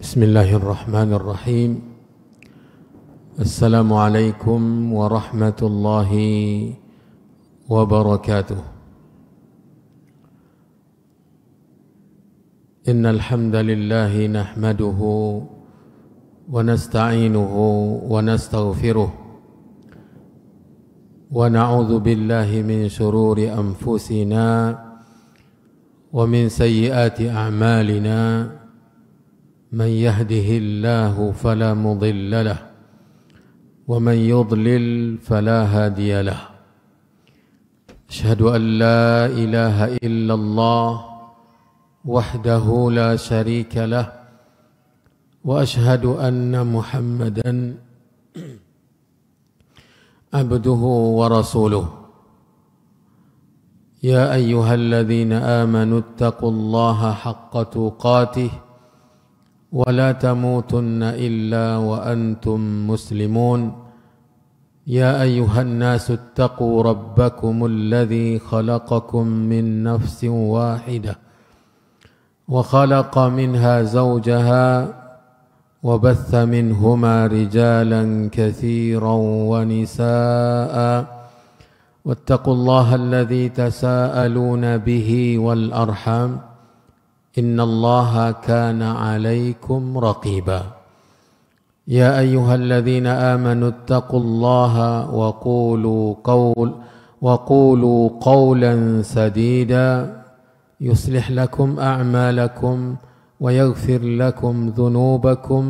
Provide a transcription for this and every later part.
Bismillahirrahmanirrahim. Assalamualaikum warahmatullahi wabarakatuh. Innal hamdalillahi nahmaduhu wa nasta'inuhu wa nastaghfiruh wa na'udzu billahi min shururi anfusina wa min sayyiati a'malina. من يهده الله فلا مضل له ومن يضلل فلا هادي له أشهد أن لا إله إلا الله وحده لا شريك له وأشهد أن محمدا عبده ورسوله يا أيها الذين آمنوا اتقوا الله حق تقاته ولا تموتن إلا وأنتم مسلمون يا أيها الناس اتقوا ربكم الذي خلقكم من نفس واحدة وخلق منها زوجها وبث منهما رجالا كثيرا ونساء واتقوا الله الذي تساءلون به والأرحام إن الله كان عليكم رقيبا يا أيها الذين آمنوا اتقوا الله وقولوا قولا سديدا يصلح لكم أعمالكم ويغفر لكم ذنوبكم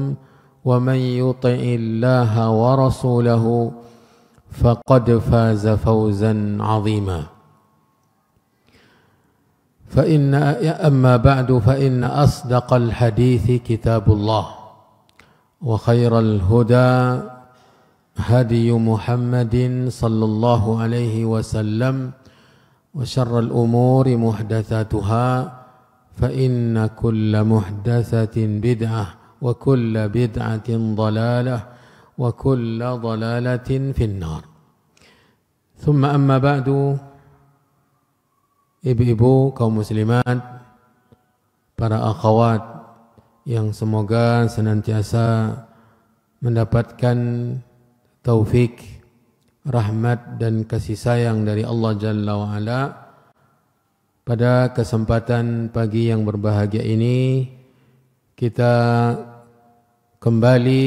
ومن يطع الله ورسوله فقد فاز فوزا عظيما أما بعد فإن أصدق الحديث كتاب الله وخير الهدى هدي محمد صلى الله عليه وسلم وشر الأمور محدثاتها فإن كل محدثة بدعة وكل بدعة ضلالة وكل ضلالة في النار ثم أما بعد. Ibu-ibu, kaum muslimat, para akhwat yang semoga senantiasa mendapatkan taufik, rahmat dan kasih sayang dari Allah Jalla wa'ala. Pada kesempatan pagi yang berbahagia ini, kita kembali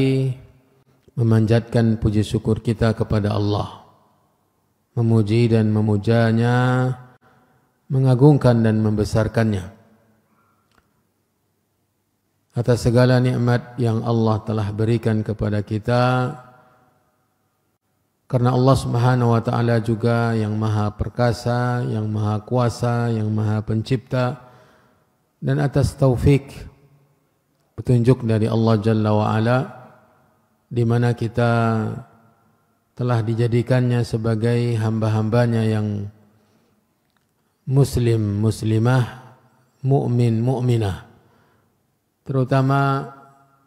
memanjatkan puji syukur kita kepada Allah, memuji dan memujanya, mengagungkan dan membesarkannya atas segala nikmat yang Allah telah berikan kepada kita, karena Allah Subhanahu wa taala juga yang Maha Perkasa, yang Maha Kuasa, yang Maha Pencipta, dan atas taufik petunjuk dari Allah Jalla wa Ala, di mana kita telah dijadikannya sebagai hamba-hambanya yang muslim, muslimah, mu'min, mu'minah, terutama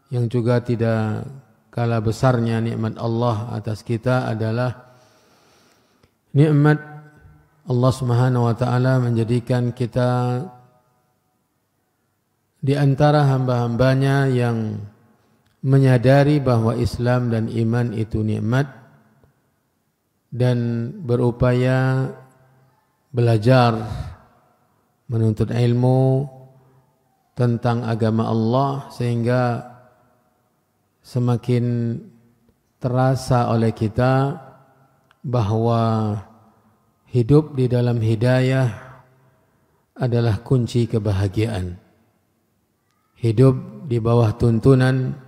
yang juga tidak kalah besarnya nikmat Allah atas kita adalah nikmat Allah Subhanahu wa taala menjadikan kita di antara hamba-hambanya yang menyadari bahwa Islam dan iman itu nikmat dan berupaya belajar, menuntut ilmu tentang agama Allah, sehingga semakin terasa oleh kita bahwa hidup di dalam hidayah adalah kunci kebahagiaan. Hidup di bawah tuntunan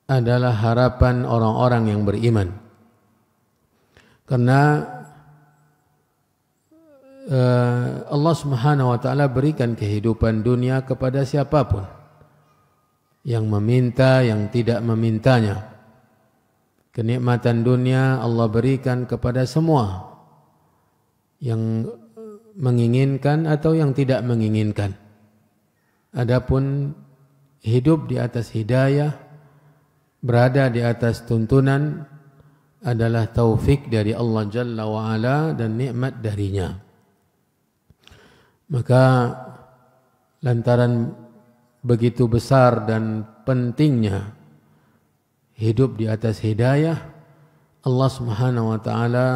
adalah harapan orang-orang yang beriman. Karena Allah Subhanahu wa taala berikan kehidupan dunia kepada siapapun, yang meminta, yang tidak memintanya. Kenikmatan dunia Allah berikan kepada semua, yang menginginkan atau yang tidak menginginkan. Adapun hidup di atas hidayah, berada di atas tuntunan, adalah taufik dari Allah Jalla wa Ala dan nikmat darinya. Maka lantaran begitu besar dan pentingnya hidup di atas hidayah, Allah Subhanahu wa taala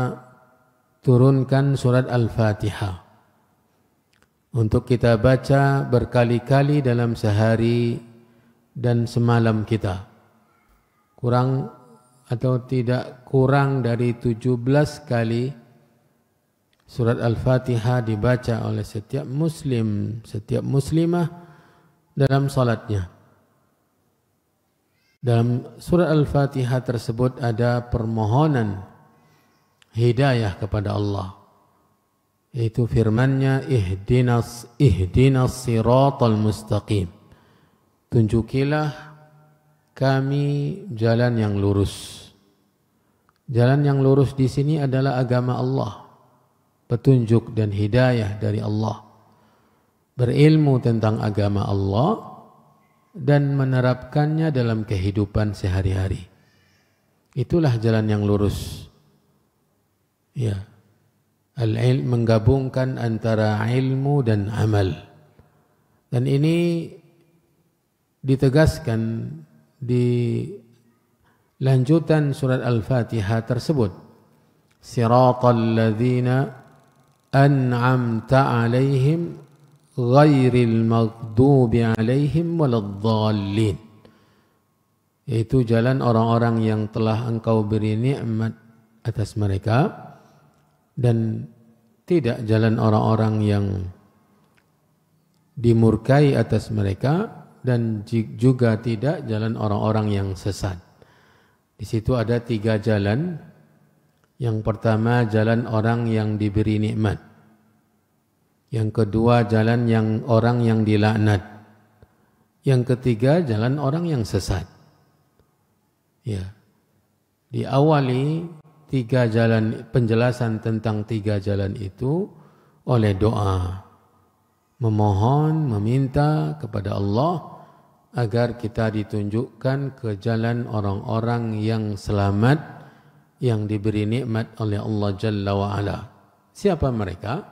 turunkan surat Al-Fatihah untuk kita baca berkali-kali dalam sehari dan semalam kita. Kurang atau tidak kurang dari 17 kali surat Al-Fatihah dibaca oleh setiap muslim, setiap muslimah dalam salatnya. Dalam surat Al-Fatihah tersebut ada permohonan hidayah kepada Allah, yaitu firman-Nya ihdinas siratal mustaqim. Tunjukilah kami jalan yang lurus. Jalan yang lurus di sini adalah agama Allah, petunjuk dan hidayah dari Allah. Berilmu tentang agama Allah dan menerapkannya dalam kehidupan sehari-hari. Itulah jalan yang lurus. Ya. Al-ilm menggabungkan antara ilmu dan amal. Dan ini ditegaskan di lanjutan surat Al-Fatihah tersebut. Siratal ladzina an'amta 'alaihim ghairil maghdubi 'alaihim waladdallin. Yaitu jalan orang-orang yang telah Engkau beri nikmat atas mereka dan tidak jalan orang-orang yang dimurkai atas mereka dan juga tidak jalan orang-orang yang sesat. Di situ ada 3 jalan. Yang pertama jalan orang yang diberi nikmat. Yang kedua jalan yang orang yang dilaknat. Yang ketiga jalan orang yang sesat. Ya. Diawali 3 jalan, penjelasan tentang 3 jalan itu oleh doa. Memohon, meminta kepada Allah agar kita ditunjukkan ke jalan orang-orang yang selamat, yang diberi nikmat oleh Allah Jalla wa'ala. Siapa mereka?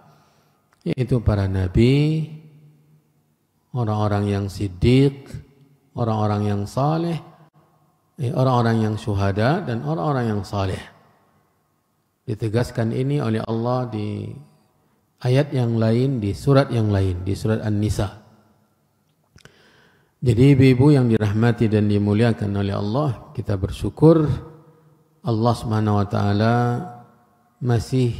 Yaitu para nabi, orang-orang yang siddiq, orang-orang yang saleh, orang-orang yang syuhada, dan orang-orang yang saleh. Ditegaskan ini oleh Allah di ayat yang lain, di surat yang lain, di surat An-Nisa. Jadi ibu-ibu yang dirahmati dan dimuliakan oleh Allah, kita bersyukur Allah Subhanahu wa taala masih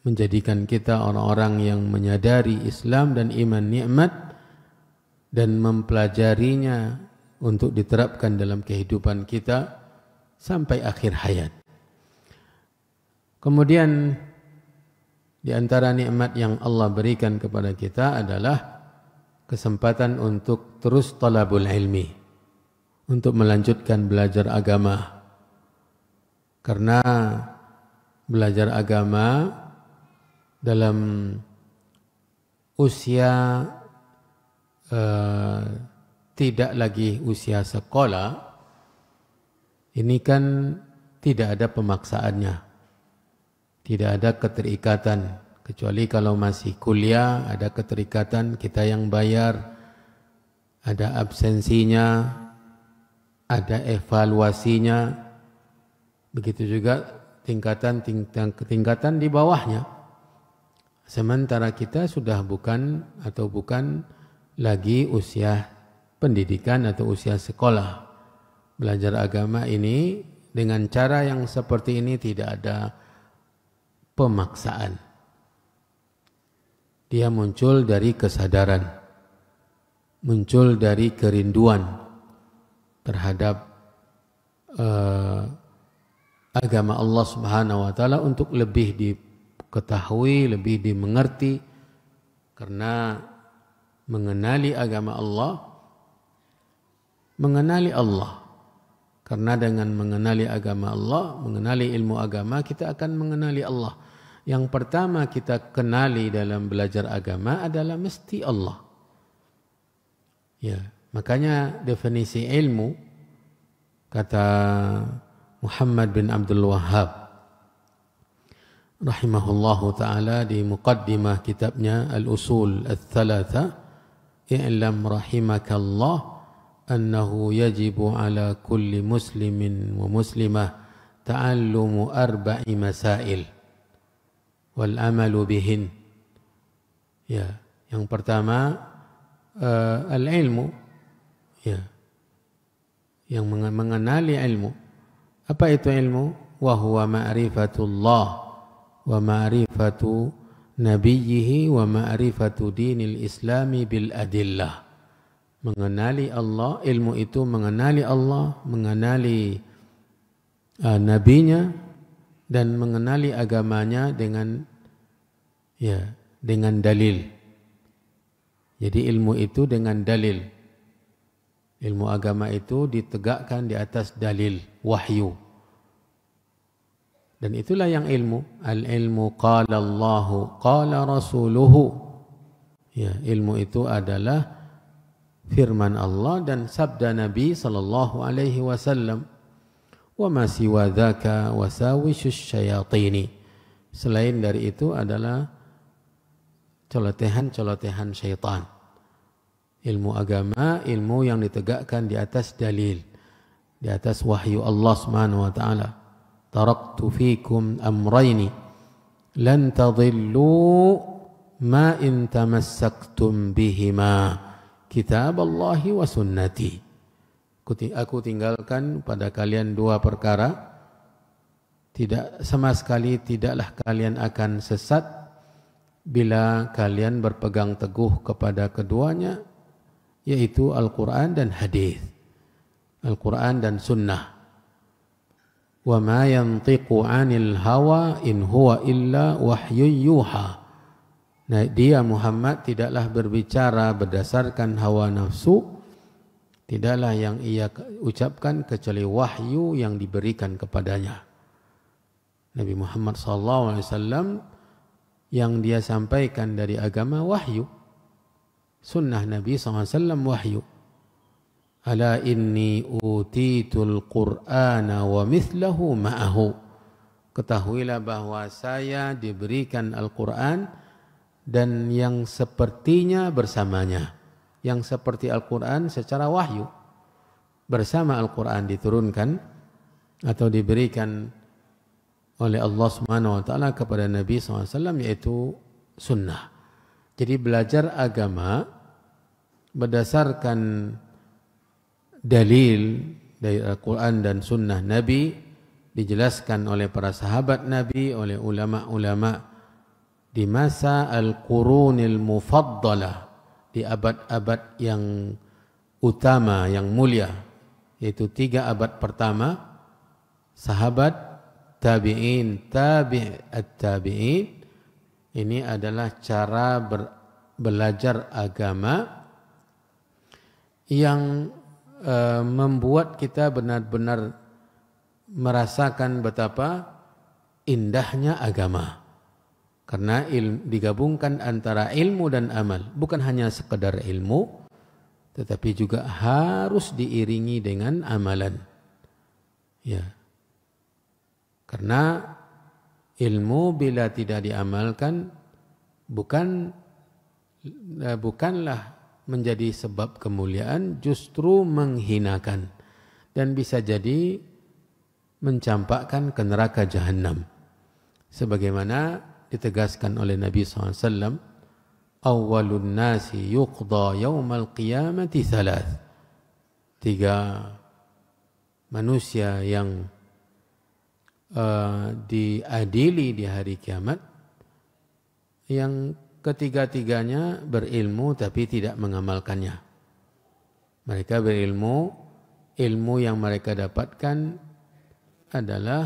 menjadikan kita orang-orang yang menyadari Islam dan iman nikmat dan mempelajarinya untuk diterapkan dalam kehidupan kita sampai akhir hayat. Kemudian di antara nikmat yang Allah berikan kepada kita adalah kesempatan untuk terus talabul ilmi, untuk melanjutkan belajar agama. Karena belajar agama dalam usia tidak lagi usia sekolah, ini kan tidak ada pemaksaannya, tidak ada keterikatan. Kecuali kalau masih kuliah, ada keterikatan, kita yang bayar, ada absensinya, ada evaluasinya. Begitu juga tingkatan di bawahnya. Sementara kita sudah bukan lagi usia pendidikan atau usia sekolah. Belajar agama ini dengan cara yang seperti ini tidak ada pemaksaan. Dia muncul dari kesadaran, muncul dari kerinduan terhadap agama Allah Subhanahu wa taala untuk lebih diketahui, lebih dimengerti. Karena mengenali agama Allah, mengenali Allah. Karena dengan mengenali agama Allah, mengenali ilmu agama, kita akan mengenali Allah. Yang pertama kita kenali dalam belajar agama adalah mesti Allah. Ya, makanya definisi ilmu kata Muhammad bin Abdul Wahhab rahimahullahu taala di muqaddimah kitabnya Al-Usul Ats-Tsalatsa, i'lam rahimakallah annahu yajibu ala kulli muslimin wa muslimah ta'allumu arba'i masail wal amalu bihin. Ya, yang pertama al-ilmu, ya, yang mengenali ilmu. Apa itu ilmu? Wa huwa ma'rifatullah wa ma'rifatu nabiyhi wa ma'rifatu dinil islami bil adillah. Mengenali Allah, ilmu itu mengenali Allah, mengenali nabinya, dan mengenali agamanya dengan dalil. Jadi ilmu itu dengan dalil. Ilmu agama itu ditegakkan di atas dalil, wahyu. Dan itulah yang ilmu. Al-ilmu qala Allahu, qala rasuluhu. Ya, ilmu itu adalah firman Allah dan sabda Nabi sallallahu alaihi wasallam. Wa ma siwa dzaka wasawisyus syayatini. Selain dari itu adalah celotehan-celotehan syaitan. Ilmu agama, ilmu yang ditegakkan di atas dalil, di atas wahyu Allah Subhanahu wa taala. Taraktu fikum amrayni lan tadillu ma in tamassaktum bihima, kitab Allahi wa sunnati. Aku tinggalkan pada kalian dua perkara, tidak sama sekali tidaklah kalian akan sesat bila kalian berpegang teguh kepada keduanya, yaitu Al-Quran dan hadis, Al-Quran dan sunnah. Wa ma yantiqu 'anil hawa in huwa illa wahyu yuha. Nah, dia Muhammad tidaklah berbicara berdasarkan hawa nafsu, tidaklah yang ia ucapkan kecuali wahyu yang diberikan kepadanya. Nabi Muhammad SAW yang dia sampaikan dari agama wahyu. Sunnah Nabi SAW wahyu. Ala inni utitul Qur'ana wa mithlahu ma'ahu. Ketahuilah bahwa saya diberikan Al-Quran dan yang sepertinya bersamanya. Yang seperti Al-Quran secara wahyu. Bersama Al-Quran diturunkan atau diberikan oleh Allah Subhanahu wa taala kepada Nabi SAW, yaitu sunnah. Jadi belajar agama berdasarkan dalil dari Al-Quran dan sunnah Nabi, dijelaskan oleh para sahabat Nabi, oleh ulama-ulama di masa Al-Qurunil Mufaddalah, di abad-abad yang utama, yang mulia, yaitu 3 abad pertama, sahabat, tabi'in, tabi'at-tabi'in. Ini adalah cara belajar agama yang membuat kita benar-benar merasakan betapa indahnya agama. Karena digabungkan antara ilmu dan amal. Bukan hanya sekedar ilmu, tetapi juga harus diiringi dengan amalan. Ya. Karena ilmu bila tidak diamalkan bukanlah menjadi sebab kemuliaan, justru menghinakan dan bisa jadi mencampakkan ke neraka jahanam. Sebagaimana ditegaskan oleh Nabi SAW, awwalun nasi yuqda yawmal qiyamati 3. 3 manusia yang diadili di hari kiamat, yang ketiga-tiganya berilmu tapi tidak mengamalkannya. Mereka berilmu, ilmu yang mereka dapatkan adalah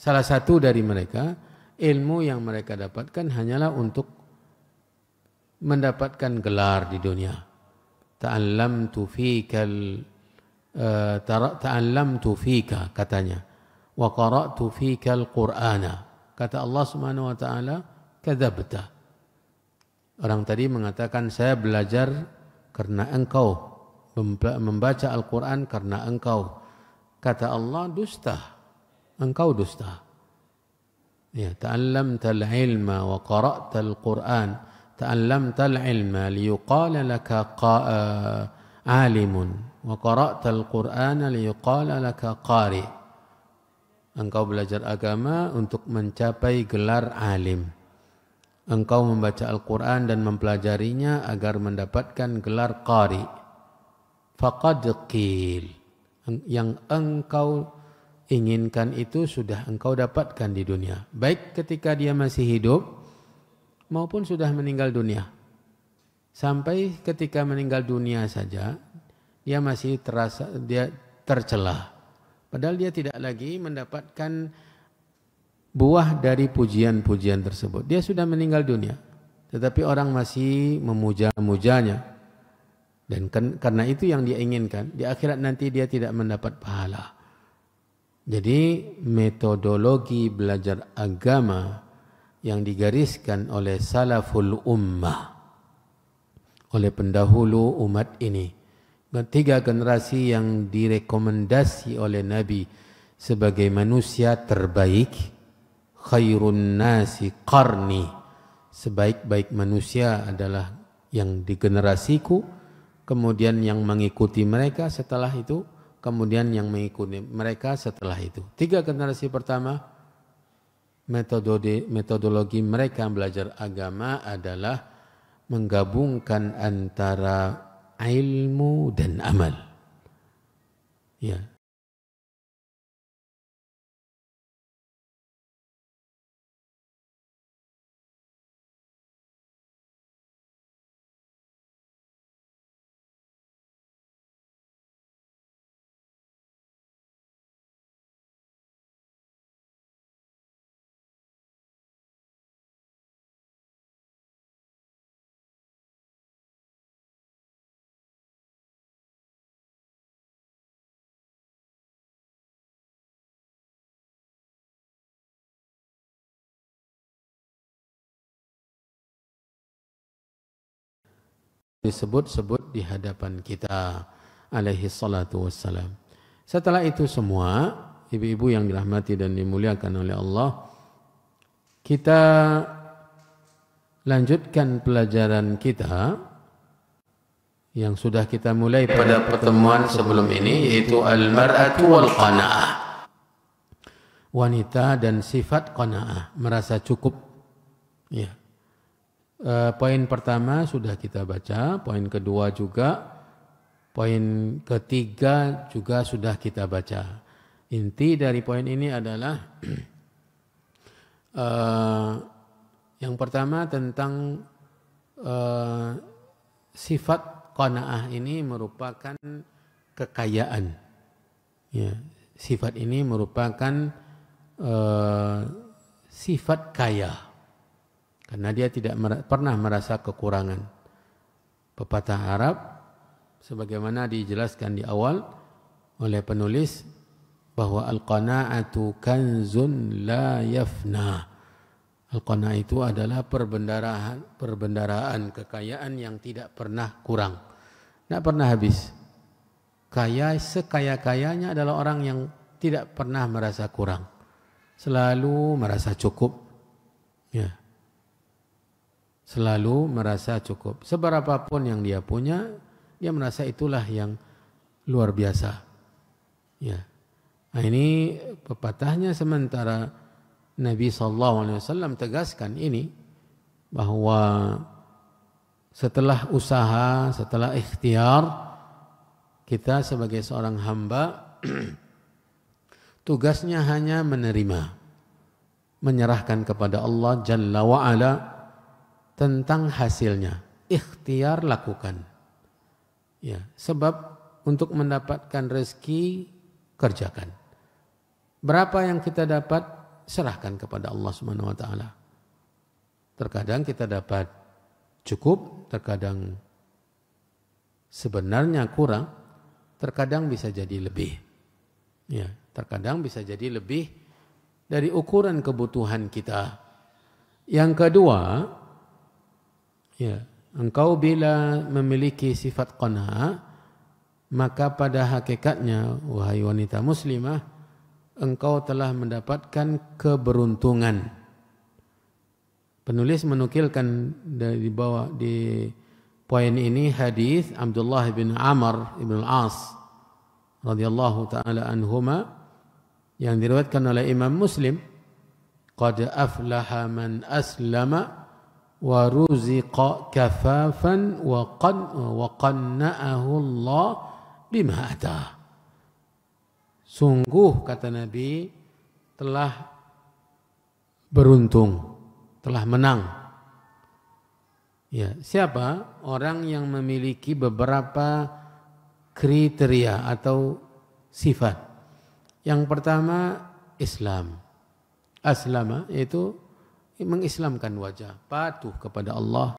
salah satu dari mereka, ilmu yang mereka dapatkan hanyalah untuk mendapatkan gelar di dunia. Ta'allamtu fika katanya. Wa qara'tu fikal Qur'ana. Kata Allah Subhanahu wa taala, kadzabta. Orang tadi mengatakan, saya belajar karena engkau, membaca Al-Qur'an karena engkau. Kata Allah, dusta. Engkau dusta. Ya, ta'allamtal ilma wa qara'tal Qur'an ta'allamtal ilma liyuqala laka alimun wa qara'tal qur'ana liyuqala laka qari. Engkau belajar agama untuk mencapai gelar alim. Engkau membaca Al-Quran dan mempelajarinya agar mendapatkan gelar qari. Faqad qil. Yang engkau inginkan itu sudah engkau dapatkan di dunia. Baik ketika dia masih hidup maupun sudah meninggal dunia. Sampai ketika meninggal dunia saja dia masih dia tercela. Padahal dia tidak lagi mendapatkan buah dari pujian-pujian tersebut. Dia sudah meninggal dunia. Tetapi orang masih memuja-mujanya. Dan karena itu yang dia inginkan. Di akhirat nanti dia tidak mendapat pahala. Jadi metodologi belajar agama yang digariskan oleh salaful ummah. Oleh pendahulu umat ini. 3 generasi yang direkomendasi oleh Nabi sebagai manusia terbaik. Khairun nasi qarni. Sebaik-baik manusia adalah yang di generasiku. Kemudian yang mengikuti mereka setelah itu. Kemudian yang mengikuti mereka setelah itu. 3 generasi pertama. Metodologi mereka belajar agama adalah menggabungkan antara ilmu dan amal. Ya. Disebut-sebut di hadapan kita alaihi salatu wassalam. Setelah itu semua, ibu-ibu yang dirahmati dan dimuliakan oleh Allah, kita lanjutkan pelajaran kita yang sudah kita mulai pada pertemuan sebelum ini, yaitu al-mar'atu wal qana'ah. Wanita dan sifat qana'ah, merasa cukup. Ya. Poin pertama sudah kita baca, poin kedua juga, poin ketiga juga sudah kita baca. Inti dari poin ini adalah yang pertama tentang sifat qanaah ini merupakan kekayaan. Ya, sifat ini merupakan sifat kaya. Karena dia tidak pernah merasa kekurangan. Pepatah Arab, sebagaimana dijelaskan di awal oleh penulis, bahwa al-qana'atu kanzun la yafna. Al-qana'ah itu adalah perbendaraan kekayaan yang tidak pernah kurang. Tidak pernah habis. Kaya sekaya-kayanya adalah orang yang tidak pernah merasa kurang. Selalu merasa cukup. Ya. Selalu merasa cukup. Seberapapun yang dia punya, dia merasa itulah yang luar biasa. Ya. Nah, ini pepatahnya, sementara Nabi SAW tegaskan ini, bahwa setelah usaha, setelah ikhtiar, kita sebagai seorang hamba tugasnya hanya menerima, menyerahkan kepada Allah Jalla wa'ala tentang hasilnya. Ikhtiar lakukan. Ya, sebab untuk mendapatkan rezeki kerjakan. Berapa yang kita dapat serahkan kepada Allah Subhanahu wa taala. Terkadang kita dapat cukup, terkadang sebenarnya kurang, terkadang bisa jadi lebih. Ya, terkadang bisa jadi lebih dari ukuran kebutuhan kita. Yang kedua, ya, engkau bila memiliki sifat qanaah, maka pada hakikatnya, wahai wanita muslimah, engkau telah mendapatkan keberuntungan. Penulis menukilkan dari bawah di poin ini hadis Abdullah bin Amr bin Al-As radhiyallahu taala anhuma yang diriwayatkan oleh Imam Muslim, qad aflaha man aslama wa ruziqa kafafan wa qanna'ahu Allah bima atah. Sungguh kata Nabi telah beruntung, telah menang. Ya, siapa? Orang yang memiliki beberapa kriteria atau sifat. Yang pertama Islam. Aslama yaitu mengislamkan wajah, patuh kepada Allah.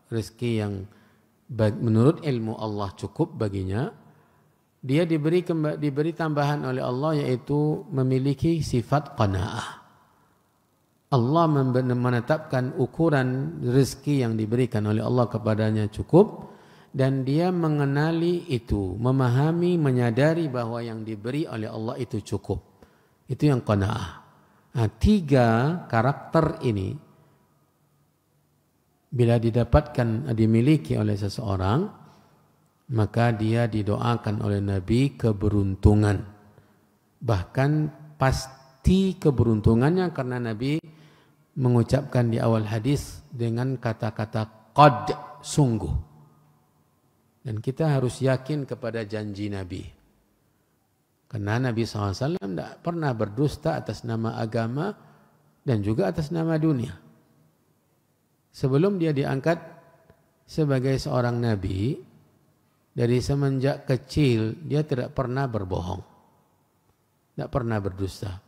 Rezeki yang menurut ilmu Allah cukup baginya, dia diberi tambahan oleh Allah yaitu memiliki sifat qanaah. Allah menetapkan ukuran rezeki yang diberikan oleh Allah kepadanya cukup, dan dia mengenali itu, memahami, menyadari bahwa yang diberi oleh Allah itu cukup. Itu yang qanaah. Nah, 3 karakter ini bila didapatkan, dimiliki oleh seseorang, maka dia didoakan oleh Nabi keberuntungan. Bahkan pasti keberuntungannya karena Nabi mengucapkan di awal hadis dengan kata-kata qad, sungguh. Dan kita harus yakin kepada janji Nabi. Karena Nabi SAW tidak pernah berdusta atas nama agama dan juga atas nama dunia. Sebelum dia diangkat sebagai seorang nabi, dari semenjak kecil dia tidak pernah berbohong, tidak pernah berdusta.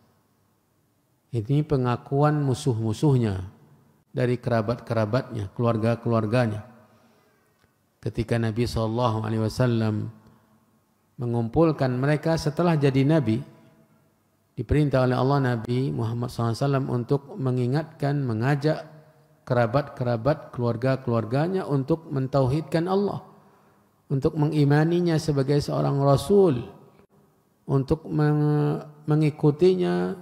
Ini pengakuan musuh-musuhnya dari kerabat-kerabatnya, keluarga-keluarganya. Ketika Nabi SAW mengumpulkan mereka setelah jadi nabi, diperintah oleh Allah Nabi Muhammad SAW untuk mengingatkan, mengajak kerabat-kerabat, keluarga-keluarganya untuk mentauhidkan Allah, untuk mengimaninya sebagai seorang Rasul, untuk mengikutinya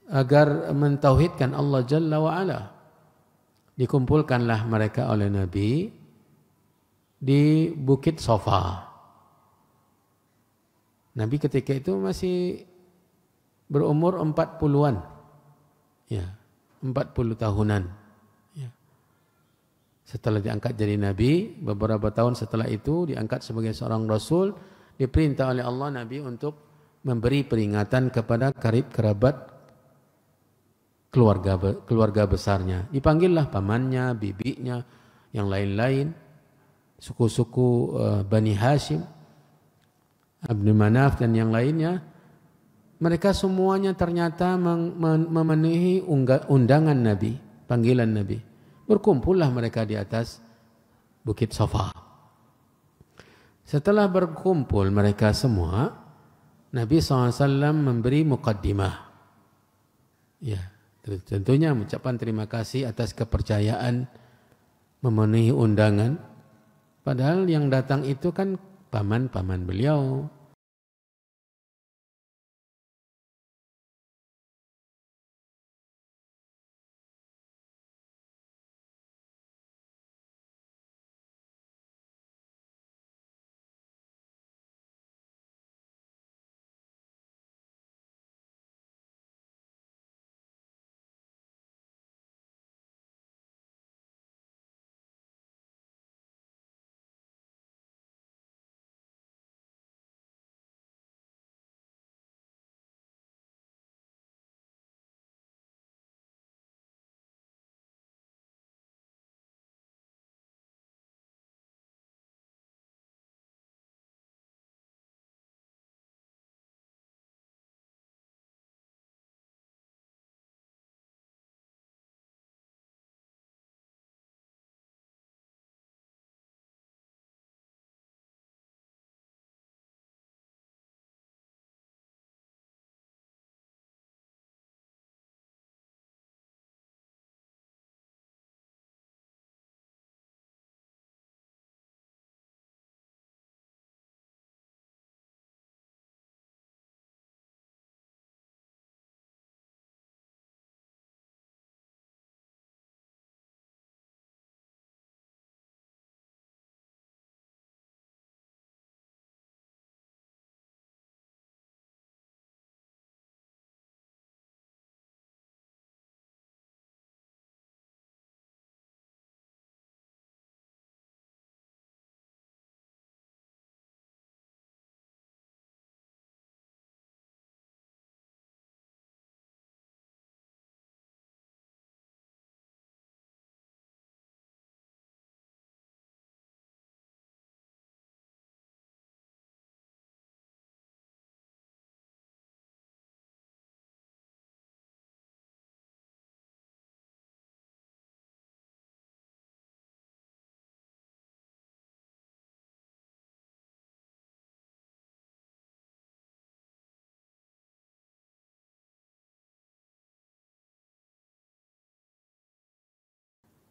agar mentauhidkan Allah Jalla wa'ala. Dikumpulkanlah mereka oleh Nabi di Bukit Sofa. Nabi ketika itu masih berumur 40-an. Ya. 40 tahunan. Ya. Setelah diangkat jadi Nabi, beberapa tahun setelah itu diangkat sebagai seorang Rasul, diperintah oleh Allah Nabi untuk memberi peringatan kepada karib kerabat keluarga besarnya. Dipanggillah pamannya, bibinya, yang lain-lain, suku-suku Bani Hashim, Abdul Manaf dan yang lainnya. Mereka semuanya ternyata memenuhi undangan Nabi, panggilan Nabi. Berkumpullah mereka di atas Bukit Sofa. Setelah berkumpul mereka semua, Nabi SAW memberi muqaddimah. Ya, tentunya mengucapkan terima kasih atas kepercayaan memenuhi undangan. Padahal yang datang itu kan paman-paman beliau.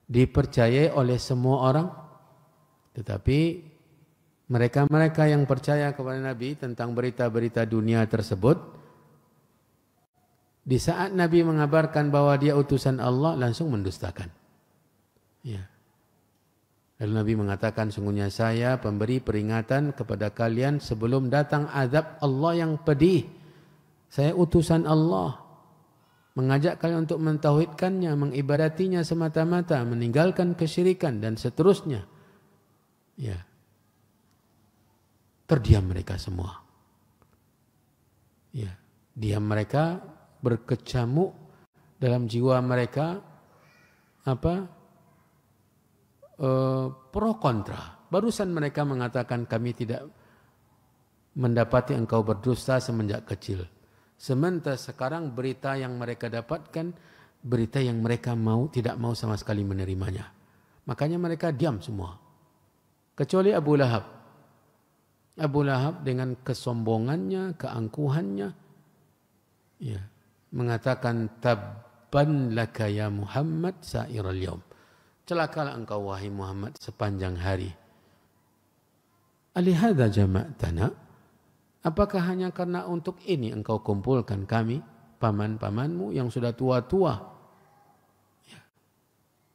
dipercayai oleh semua orang, tetapi mereka-mereka yang percaya kepada Nabi tentang berita-berita dunia tersebut, di saat Nabi mengabarkan bahwa dia utusan Allah, langsung mendustakan. Ya. Lalu Nabi mengatakan, sungguhnya saya pemberi peringatan kepada kalian sebelum datang azab Allah yang pedih. Saya utusan Allah, mengajak kalian untuk mentauhidkannya, mengibadatinya semata-mata, meninggalkan kesyirikan dan seterusnya. Ya. Terdiam mereka semua. Ya. Diam mereka, berkecamuk dalam jiwa mereka pro kontra. Barusan mereka mengatakan kami tidak mendapati engkau berdusta semenjak kecil. Sementara sekarang berita yang mereka dapatkan, berita yang mereka tidak mau sama sekali menerimanya. Makanya mereka diam semua. Kecuali Abu Lahab. Abu Lahab dengan kesombongannya, keangkuhannya, ya, mengatakan tabban laka ya Muhammad sa'iral yaum. Celakalah engkau wahai Muhammad sepanjang hari. Alihadza jama'tana? Apakah hanya karena untuk ini engkau kumpulkan kami, paman-pamanmu yang sudah tua-tua? Ya.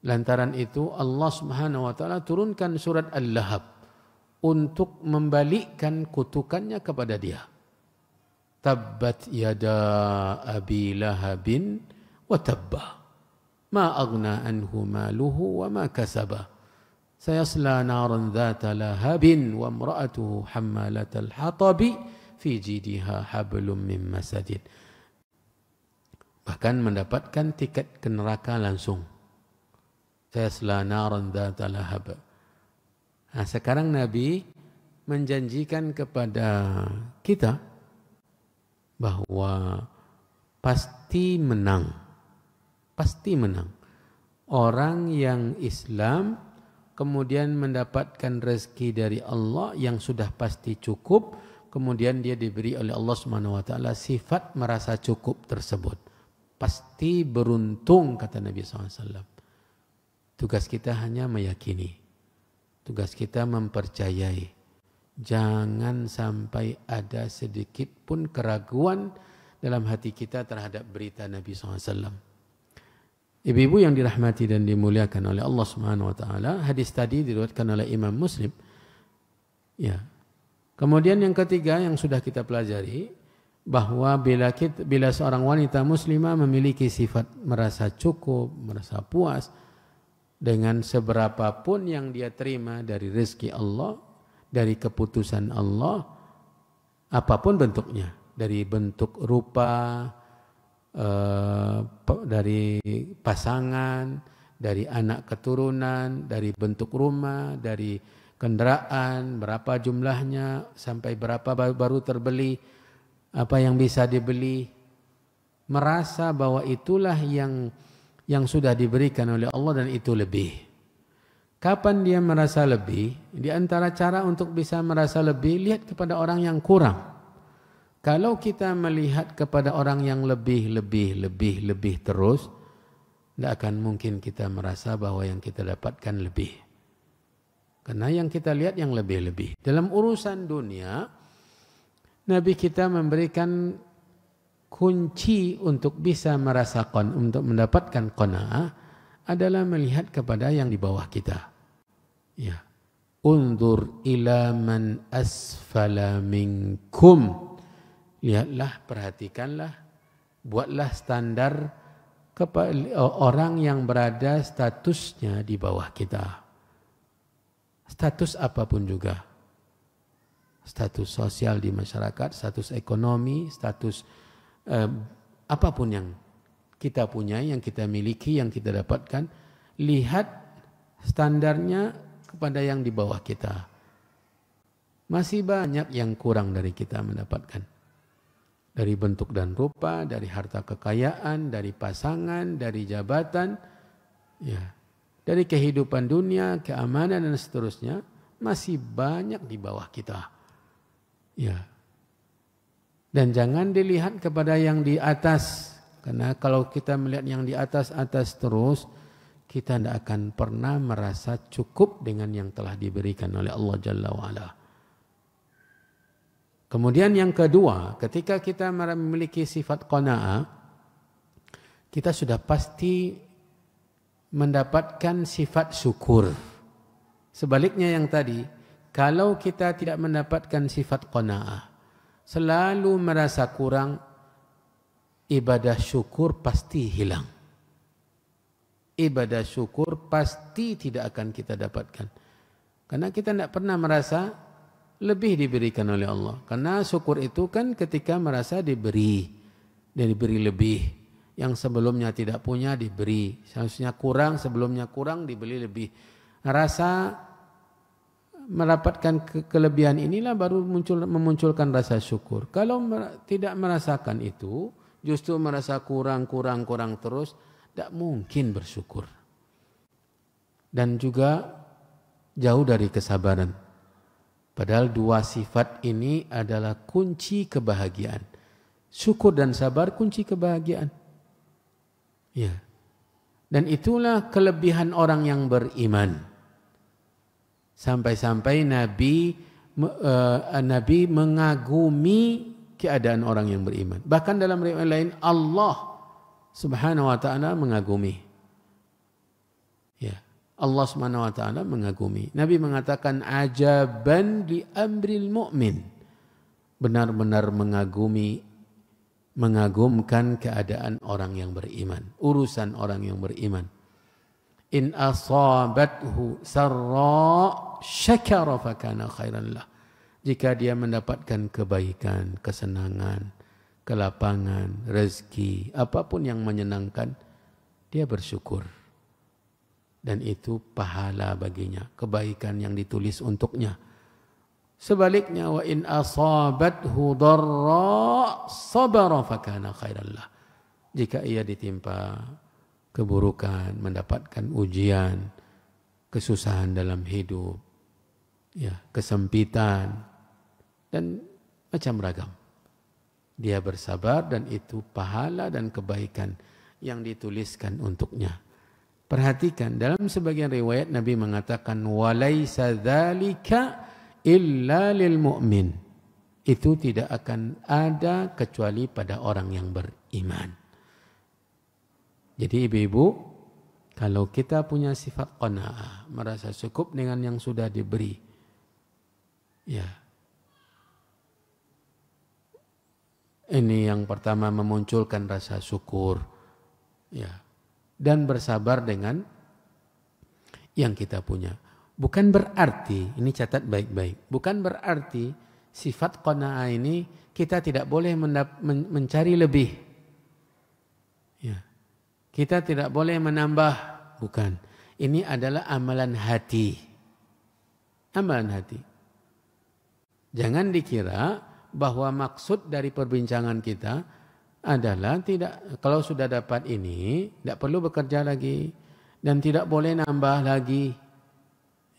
Lantaran itu Allah Subhanahu wa taala turunkan surat Al-Lahab untuk membalikkan kutukannya kepada dia. Tabbat yada abi lahabin wa tabba. Ma aghna anhu maluhu wa ma kasaba. Sayasla naran dhata lahabin wa imra'atuhu hammalatal hatabi fi jidiha hablum min masadin. Bahkan mendapatkan tiket ke neraka langsung. Sayasla naran dhata lahab. Nah, sekarang Nabi menjanjikan kepada kita bahwa pasti menang. Pasti menang. Orang yang Islam kemudian mendapatkan rezeki dari Allah yang sudah pasti cukup, kemudian dia diberi oleh Allah Subhanahu wa taala sifat merasa cukup tersebut. Pasti beruntung, kata Nabi SAW. Tugas kita hanya meyakini. Tugas kita mempercayai. Jangan sampai ada sedikit pun keraguan dalam hati kita terhadap berita Nabi SAW. Ibu-ibu yang dirahmati dan dimuliakan oleh Allah Subhanahu wa taala, hadis tadi diriwayatkan oleh Imam Muslim. Ya. Kemudian yang ketiga yang sudah kita pelajari, bahwa bila seorang wanita muslimah memiliki sifat merasa cukup, merasa puas dengan seberapapun yang dia terima dari rezeki Allah, dari keputusan Allah, apapun bentuknya, dari bentuk rupa, dari pasangan, dari anak keturunan, dari bentuk rumah, dari kendaraan, berapa jumlahnya, sampai berapa baru terbeli, apa yang bisa dibeli, merasa bahwa itulah yang sudah diberikan oleh Allah dan itu lebih. Kapan dia merasa lebih? Di antara cara untuk bisa merasa lebih, lihat kepada orang yang kurang. Kalau kita melihat kepada orang yang lebih terus, tidak akan mungkin kita merasa bahwa yang kita dapatkan lebih. Karena yang kita lihat yang lebih-lebih. Dalam urusan dunia, Nabi kita memberikan kunci untuk bisa merasakan, untuk mendapatkan qanaah adalah melihat kepada yang di bawah kita. Ya. Undur ila man asfala minkum. Lihatlah, perhatikanlah, buatlah standar kepada orang yang berada statusnya di bawah kita. Status apapun juga. Status sosial di masyarakat, status ekonomi, status apapun yang kita punya, yang kita miliki, yang kita dapatkan. Lihat standarnya kepada yang di bawah kita. Masih banyak yang kurang dari kita mendapatkan. Dari bentuk dan rupa, dari harta kekayaan, dari pasangan, dari jabatan, ya, dari kehidupan dunia, keamanan dan seterusnya, masih banyak di bawah kita. Ya. Dan jangan dilihat kepada yang di atas, karena kalau kita melihat yang di atas terus, kita tidak akan pernah merasa cukup dengan yang telah diberikan oleh Allah Jalla wa'ala. Kemudian yang kedua, ketika kita memiliki sifat qanaah, kita sudah pasti mendapatkan sifat syukur. Sebaliknya yang tadi, kalau kita tidak mendapatkan sifat qanaah, selalu merasa kurang, ibadah syukur pasti hilang. Ibadah syukur pasti tidak akan kita dapatkan. Karena kita tidak pernah merasa lebih diberikan oleh Allah. Karena syukur itu kan ketika merasa diberi, dan diberi lebih. Yang sebelumnya tidak punya diberi. Seharusnya kurang, sebelumnya kurang diberi lebih. Rasa mendapatkan kelebihan inilah baru memunculkan rasa syukur. Kalau tidak merasakan itu, justru merasa kurang terus, tidak mungkin bersyukur. Dan juga jauh dari kesabaran. Padahal dua sifat ini adalah kunci kebahagiaan. Syukur dan sabar kunci kebahagiaan. Ya. Dan itulah kelebihan orang yang beriman. Sampai-sampai Nabi mengagumi keadaan orang yang beriman. Bahkan dalam riwayat lain Allah Subhanahu wa ta'ala mengagumi. Ya, Allah Subhanahu wa ta'ala mengagumi. Nabi mengatakan ajaban li amril mu'min. Benar-benar mengagumkan keadaan orang yang beriman, urusan orang yang beriman. In asabathu sarra syakara fakana khairan lah. Jika dia mendapatkan kebaikan, kesenangan, kelapangan, rezeki, apapun yang menyenangkan, dia bersyukur. Dan itu pahala baginya, kebaikan yang ditulis untuknya. Sebaliknya, wa in asabathu darra sabara fakana khairan lah. Jika ia ditimpa keburukan, mendapatkan ujian, kesusahan dalam hidup, ya, kesempitan, dan macam ragam. Dia bersabar dan itu pahala dan kebaikan yang dituliskan untuknya. Perhatikan, dalam sebagian riwayat Nabi mengatakan walaisa dzalika illa lil mu'min. Itu tidak akan ada kecuali pada orang yang beriman. Jadi ibu-ibu, kalau kita punya sifat qanaah, merasa cukup dengan yang sudah diberi, ya, ini yang pertama memunculkan rasa syukur, ya, dan bersabar dengan yang kita punya. Bukan berarti, ini catat baik-baik, bukan berarti sifat qanaah ini kita tidak boleh mencari lebih. Ya. Kita tidak boleh menambah, bukan. Ini adalah amalan hati. Amalan hati. Jangan dikira bahwa maksud dari perbincangan kita adalah tidak, kalau sudah dapat ini tidak perlu bekerja lagi dan tidak boleh nambah lagi,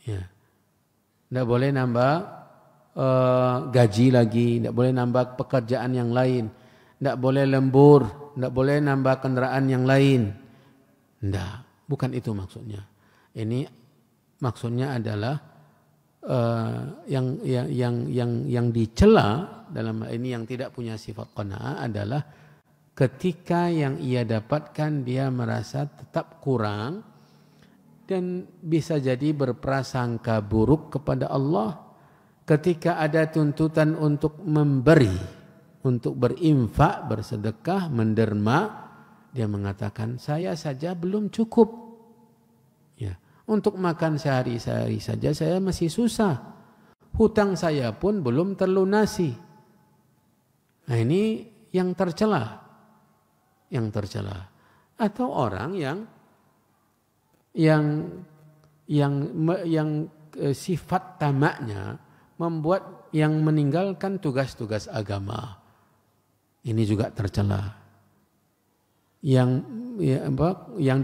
ya, tidak boleh nambah gaji lagi, tidak boleh nambah pekerjaan yang lain, tidak boleh lembur, tidak boleh nambah kendaraan yang lain. Tidak, bukan itu maksudnya. Ini maksudnya adalah yang dicela dalam ini yang tidak punya sifat qanaah adalah ketika yang ia dapatkan dia merasa tetap kurang dan bisa jadi berprasangka buruk kepada Allah. Ketika ada tuntutan untuk memberi, untuk berinfak, bersedekah, menderma, dia mengatakan saya saja belum cukup. Ya, untuk makan sehari-hari saja saya masih susah. Hutang saya pun belum terlunasi. Nah, ini yang tercela. Yang tercela. Atau orang yang sifat tamaknya membuat yang meninggalkan tugas-tugas agama. Ini juga tercela. Yang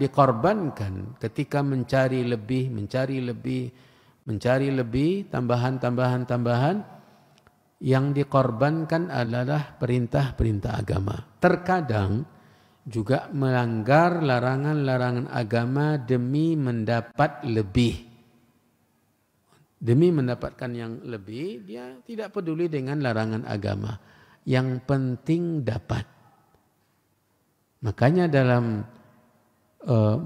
dikorbankan ketika mencari lebih, tambahan, yang dikorbankan adalah perintah-perintah agama. Terkadang juga melanggar larangan-larangan agama demi mendapat lebih. Demi mendapatkan yang lebih, dia tidak peduli dengan larangan agama. Yang penting dapat. Makanya dalam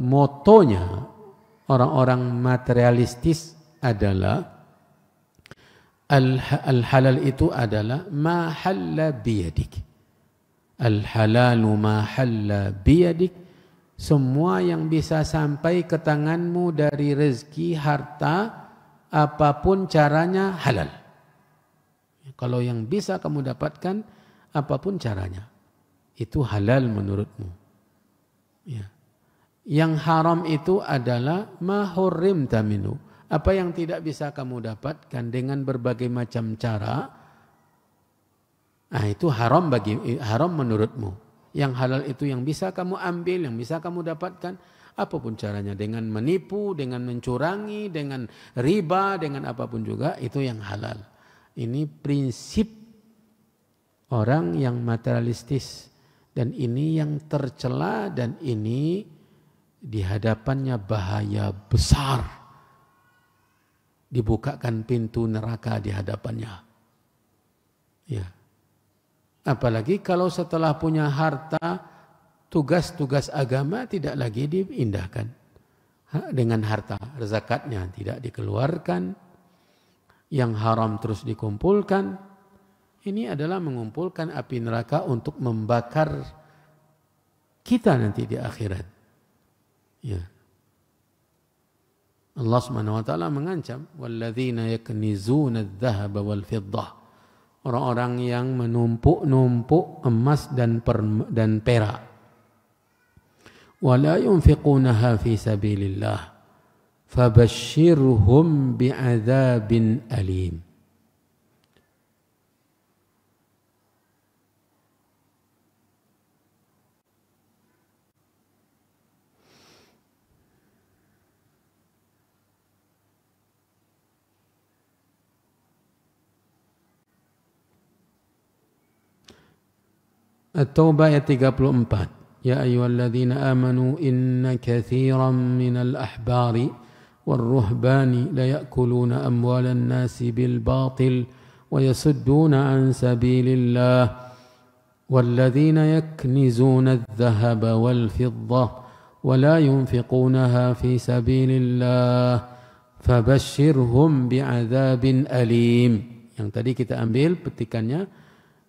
motonya orang-orang materialistis adalah al-halal itu adalah ma halla biyadik. Al-halalu ma halla biyadik. Semua yang bisa sampai ke tanganmu dari rezeki, harta, apapun caranya halal. Kalau yang bisa kamu dapatkan, apapun caranya, itu halal menurutmu. Ya. Yang haram itu adalah ma hurrimta minhu. Apa yang tidak bisa kamu dapatkan dengan berbagai macam cara, itu haram menurutmu. Yang halal itu yang bisa kamu ambil, yang bisa kamu dapatkan, apapun caranya, dengan menipu, dengan mencurangi, dengan riba, dengan apapun juga, itu yang halal. Ini prinsip orang yang materialistis, dan ini yang tercela, dan ini di hadapannya bahaya besar. Dibukakan pintu neraka di hadapannya. Ya. Apalagi kalau setelah punya harta, tugas-tugas agama tidak lagi diindahkan. Dengan harta, zakatnya tidak dikeluarkan, yang haram terus dikumpulkan. Ini adalah mengumpulkan api neraka untuk membakar kita nanti di akhirat. Ya. Allah Subhanahu wa taala mengancam, walladzina yaknizuna adh-dhahaba wal fiddah. Orang-orang yang menumpuk-numpuk emas dan perak. Wala yunfiqunaha fi sabilillah. Fabashshirhum bi'adzabin alim. At-Taubah ayat 34. Ya ayyuhalladzina amanu inna katsiran minal ahbari والرهبان ليأكلون أموال الناس بالباطل ويصدون عن سبيل الله والذين يكنزون الذهب والفضة ولا ينفقونها في سبيل الله فبشرهم بعذاب أليم. Yang tadi kita ambil petikannya,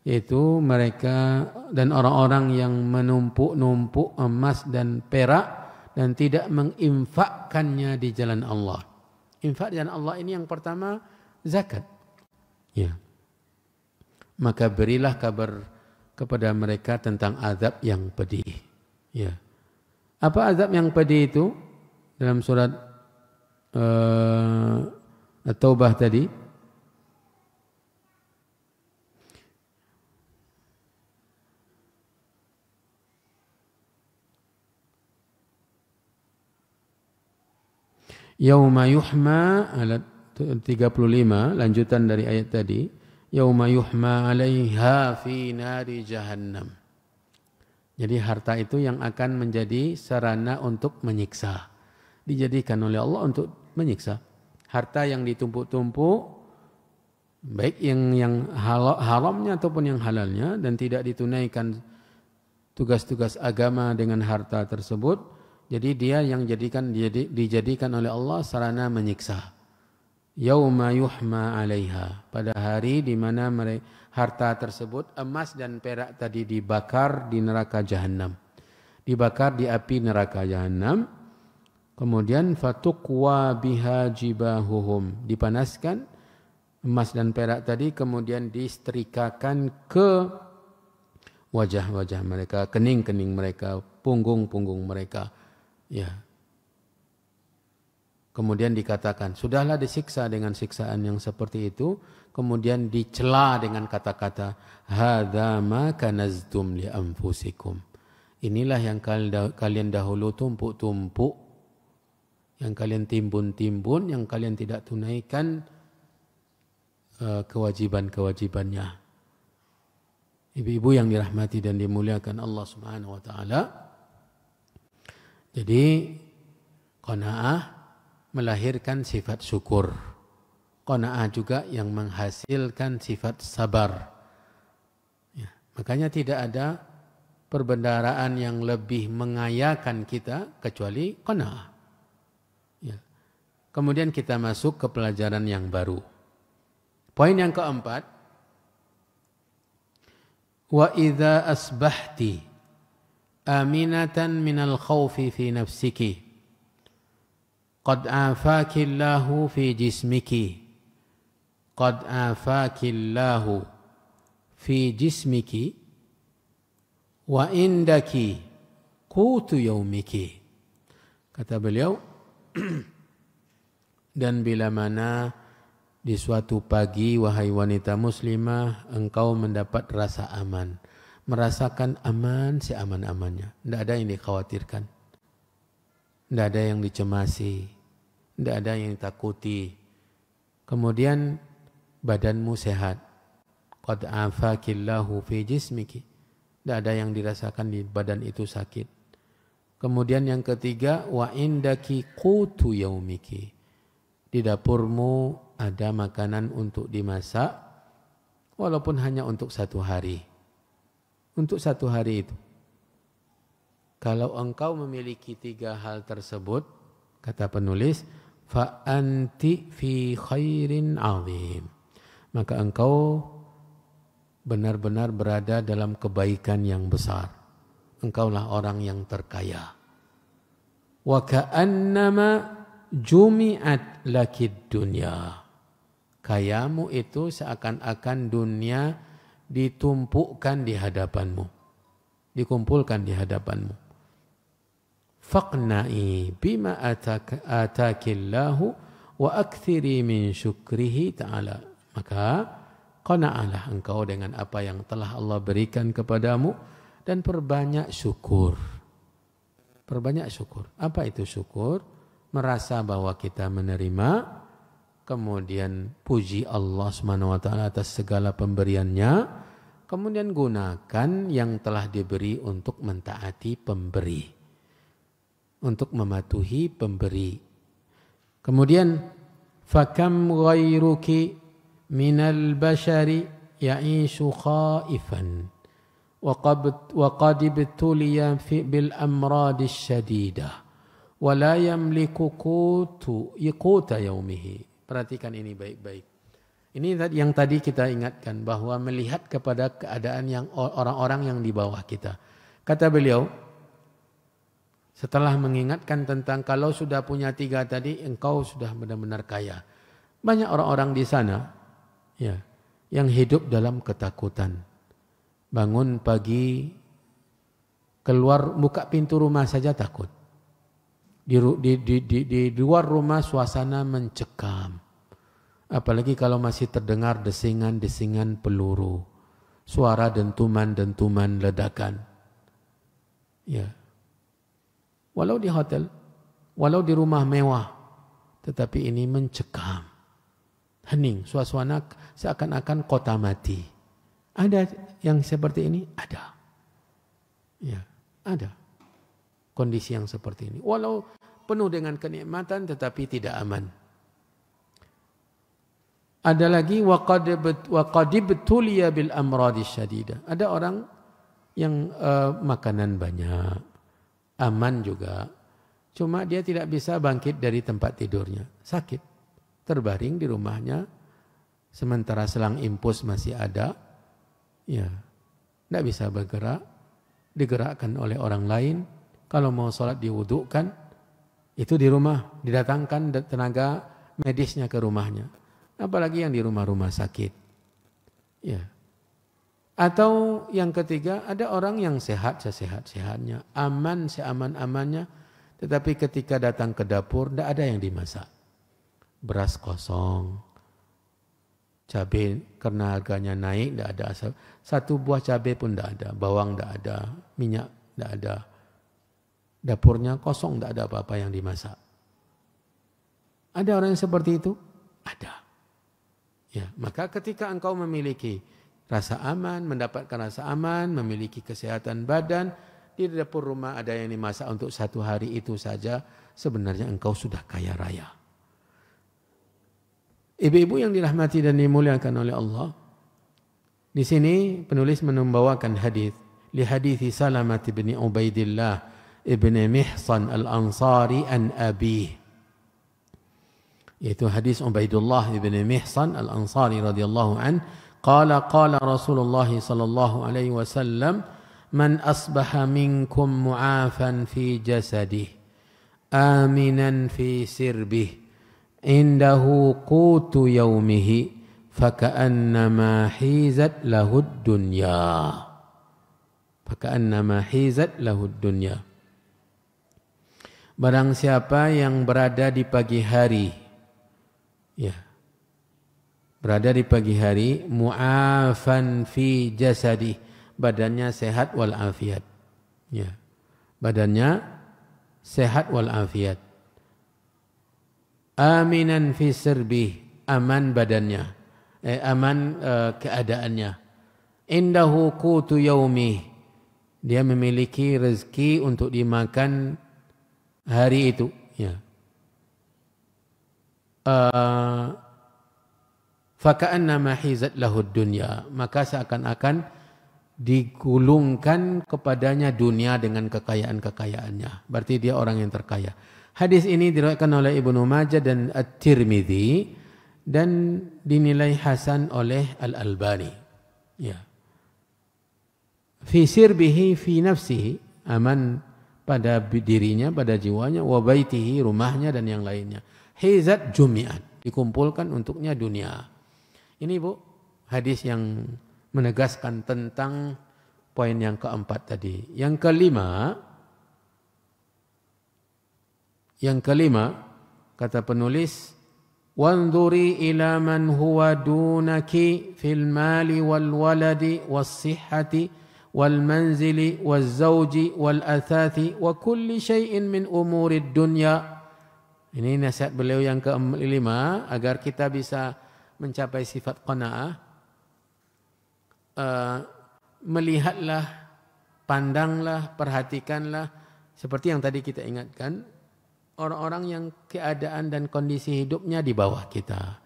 yaitu mereka dan orang-orang yang menumpuk-numpuk emas dan perak dan tidak menginfakkannya di jalan Allah. Infak di jalan Allah ini yang pertama zakat. Ya. Maka berilah kabar kepada mereka tentang azab yang pedih. Ya. Apa azab yang pedih itu? Dalam surat At-Taubah tadi. Yauma yuhma, ayat 35, lanjutan dari ayat tadi. Yauma yuhma 'alaiha fi nari jahannam. Jadi harta itu yang akan menjadi sarana untuk menyiksa. Dijadikan oleh Allah untuk menyiksa. Harta yang ditumpuk-tumpuk, baik yang haramnya ataupun yang halalnya, dan tidak ditunaikan tugas-tugas agama dengan harta tersebut, jadi dia yang dijadikan oleh Allah sarana menyiksa. Yauma yuhma 'alaiha, pada hari di mana harta tersebut, emas dan perak tadi, dibakar di neraka jahanam. Dibakar di api neraka jahanam. Kemudian fatuqwa biha jibahuhum, dipanaskan emas dan perak tadi, kemudian disetrikakan ke wajah-wajah mereka, kening-kening mereka, punggung-punggung mereka. Ya. Kemudian dikatakan, sudahlah disiksa dengan siksaan yang seperti itu. Kemudian dicela dengan kata-kata, hadza ma kanaztum li anfusikum. Inilah yang kalian dahulu tumpuk-tumpuk, yang kalian timbun-timbun, yang kalian tidak tunaikan kewajiban-kewajibannya. Ibu-ibu yang dirahmati dan dimuliakan Allah Subhanahu wa taala, Jadi qanaah melahirkan sifat syukur. Qanaah juga yang menghasilkan sifat sabar. Ya, makanya tidak ada perbendaharaan yang lebih mengayakan kita kecuali qanaah. Ya. Kemudian kita masuk ke pelajaran yang baru. Poin yang keempat, wa idza asbahti aminatan minal khawfi fi nafsiki qad afakillahu fi jismiki qad afakillahu fi jismiki wa indaki qutu yaumiki. Kata beliau, dan bila mana di suatu pagi, wahai wanita muslimah, engkau mendapat rasa aman. Merasakan aman seaman-amannya. Tidak ada yang dikhawatirkan. Tidak ada yang dicemasi. Tidak ada yang ditakuti. Kemudian badanmu sehat. Qad afakillahu fi jismiki. Tidak ada yang dirasakan di badan itu sakit. Kemudian yang ketiga, wa indaki qutu yaumiki. Di dapurmu ada makanan untuk dimasak, walaupun hanya untuk 1 hari. Untuk 1 hari itu. Kalau engkau memiliki 3 hal tersebut, kata penulis, fa anti fi khairin azim. Maka engkau benar-benar berada dalam kebaikan yang besar. Engkaulah orang yang terkaya. Wa ka'annama jumi'at lakid dunya. Kayamu itu seakan-akan dunia ditumpukkan di hadapanmu. Dikumpulkan di hadapanmu. Faqna'i bima atakillahu wa akthiri min syukrihi ta'ala. Maka qana'alah engkau dengan apa yang telah Allah berikan kepadamu dan perbanyak syukur. Perbanyak syukur. Apa itu syukur? Merasa bahwa kita menerima, kemudian puji Allah SWT atas segala pemberiannya, kemudian gunakan yang telah diberi untuk mentaati pemberi, untuk mematuhi pemberi. Kemudian fakam ghairuki minal bashari ya'ishu khaifan wa qad ibtuliya bil amradis syadidah wa la yamliku quta yaumihi. Perhatikan ini baik-baik. Ini yang tadi kita ingatkan, bahwa melihat kepada keadaan yang orang-orang yang di bawah kita. Kata beliau, setelah mengingatkan tentang kalau sudah punya 3 tadi, engkau sudah benar-benar kaya. Banyak orang-orang di sana ya, yang hidup dalam ketakutan. Bangun pagi, keluar buka pintu rumah saja takut. Di luar rumah suasana mencekam. Apalagi kalau masih terdengar desingan-desingan peluru, suara dentuman-dentuman ledakan. Ya. Walau di hotel, walau di rumah mewah, tetapi ini mencekam. Hening, suasana seakan-akan kota mati. Ada yang seperti ini? Ada. Ya, ada. Kondisi yang seperti ini. Walau penuh dengan kenikmatan tetapi tidak aman. Ada lagi waqad ibtuliya bil amradis syadidah. Ada orang yang makanan banyak, aman juga. Cuma dia tidak bisa bangkit dari tempat tidurnya. Sakit. Terbaring di rumahnya. Sementara selang impus masih ada. Ya. Tidak bisa bergerak. Digerakkan oleh orang lain. Kalau mau sholat diwudukkan, itu di rumah, didatangkan tenaga medisnya ke rumahnya. Apalagi yang di rumah-rumah sakit. Ya. Atau yang ketiga, ada orang yang sehat sesehat-sehatnya, aman seaman-amannya, tetapi ketika datang ke dapur, tidak ada yang dimasak. Beras kosong, cabai karena harganya naik, tidak ada. 1 buah cabai pun tidak ada, bawang tidak ada, minyak tidak ada. Dapurnya kosong, tidak ada apa-apa yang dimasak. Ada orang yang seperti itu? Ada. Ya, maka ketika engkau memiliki rasa aman, mendapatkan rasa aman, memiliki kesehatan badan, di dapur rumah ada yang dimasak untuk satu hari itu saja, sebenarnya engkau sudah kaya raya. Ibu-ibu yang dirahmati dan dimuliakan oleh Allah, di sini penulis membawakan hadis li hadithi Salamah bin Ubaidillah ibn Mihsan al-Ansari an Abi, yaitu hadis Ubaidullah ibn Mihsan al-Ansari radhiyallahu an, qala Rasulullah sallallahu alaihi wasallam, man asbaha minkum mu'afan fi jasadih aminan fi sirbih indahu qutu yaumihi faka'annama hizat lahud dunya. Faka'annama hizat lahud dunya. Barang siapa yang berada di pagi hari, ya, berada di pagi hari, mu'afan fi jasadi, badannya sehat wal afiat, ya, badannya sehat wal afiat. Aminan fi sirbi, aman badannya, aman keadaannya. Indahu qutu yaumi, dia memiliki rezeki untuk dimakan hari itu, ya. Faka'annama hizat lahud dunya, maka seakan-akan digulungkan kepadanya dunia dengan kekayaan-kekayaannya. Berarti dia orang yang terkaya. Hadis ini diriwayatkan oleh Ibnu Majah dan At-Tirmidzi dan dinilai hasan oleh Al-Albani. Ya. Fi sirbihi fi nafsihi, aman pada dirinya, pada jiwanya, wa baitihi, rumahnya dan yang lainnya. Hizat jumi'at, dikumpulkan untuknya dunia. Ini Bu, hadis yang menegaskan tentang poin yang keempat tadi. Yang kelima kata penulis, wanzuri ila man huwa dunaki fil mali wal waladi was sihhati wal manzili waz zawji wal athati wa kulli syai'in min umurid dunya. Ini nasihat beliau yang kelima agar kita bisa mencapai sifat qanaah. Melihatlah, pandanglah, perhatikanlah seperti yang tadi kita ingatkan, orang-orang yang keadaan dan kondisi hidupnya di bawah kita.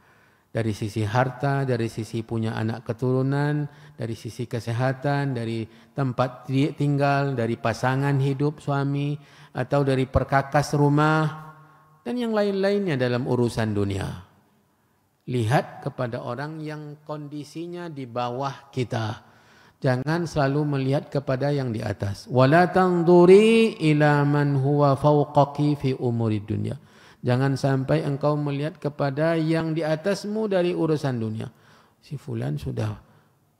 Dari sisi harta, dari sisi punya anak keturunan, dari sisi kesehatan, dari tempat tinggal, dari pasangan hidup suami, atau dari perkakas rumah, dan yang lain-lainnya dalam urusan dunia. Lihat kepada orang yang kondisinya di bawah kita. Jangan selalu melihat kepada yang di atas. Wala tanzuri ila man huwa fawqaki fi umuri dunya. Jangan sampai engkau melihat kepada yang di atasmu dari urusan dunia. Si fulan sudah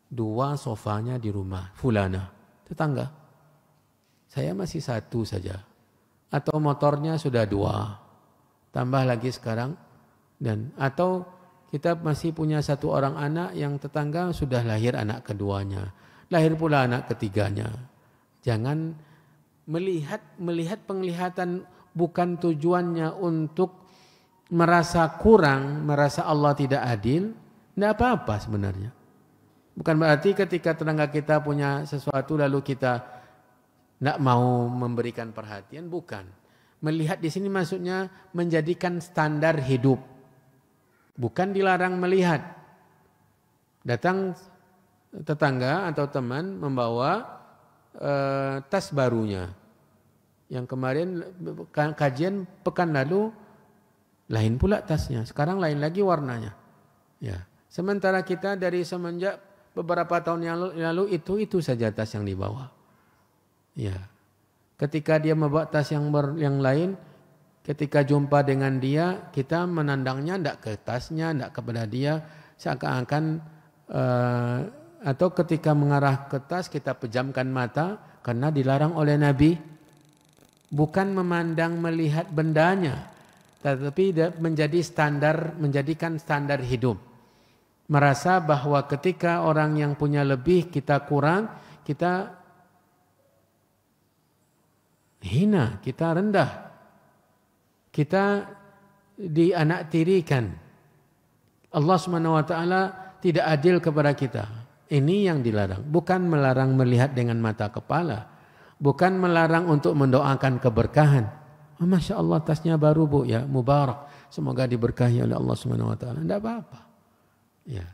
2 sofanya di rumah. Fulana, tetangga. Saya masih 1 saja. Atau motornya sudah 2. Tambah lagi sekarang. Atau kita masih punya 1 orang anak yang tetangga sudah lahir anak keduanya. Lahir pula anak ketiganya. Jangan melihat penglihatan bukan tujuannya untuk merasa kurang, merasa Allah tidak adil. Tidak apa-apa sebenarnya. Bukan berarti ketika tetangga kita punya sesuatu lalu kita tidak mau memberikan perhatian. Bukan. Melihat di sini maksudnya menjadikan standar hidup. Bukan dilarang melihat. Datang tetangga atau teman membawa tas barunya. Yang kemarin kajian pekan lalu lain pula tasnya. Sekarang lain lagi warnanya. Ya. Sementara kita dari semenjak beberapa tahun yang lalu itu saja tas yang dibawa. Ya. Ketika dia membawa tas yang lain, ketika jumpa dengan dia, kita menandangnya tidak ke tasnya, tidak kepada dia, seakan-akan atau ketika mengarah ke tas kita pejamkan mata karena dilarang oleh Nabi. Bukan memandang melihat bendanya, tetapi menjadikan standar hidup. Merasa bahwa ketika orang yang punya lebih kita kurang, kita hina, kita rendah. Kita dianaktirikan. Allah SWT tidak adil kepada kita. Ini yang dilarang. Bukan melarang melihat dengan mata kepala. Bukan melarang untuk mendoakan keberkahan. Oh, Masya Allah tasnya baru Bu ya, mubarak. Semoga diberkahi oleh Allah Subhanahu wa taala. Tidak apa-apa. Ya.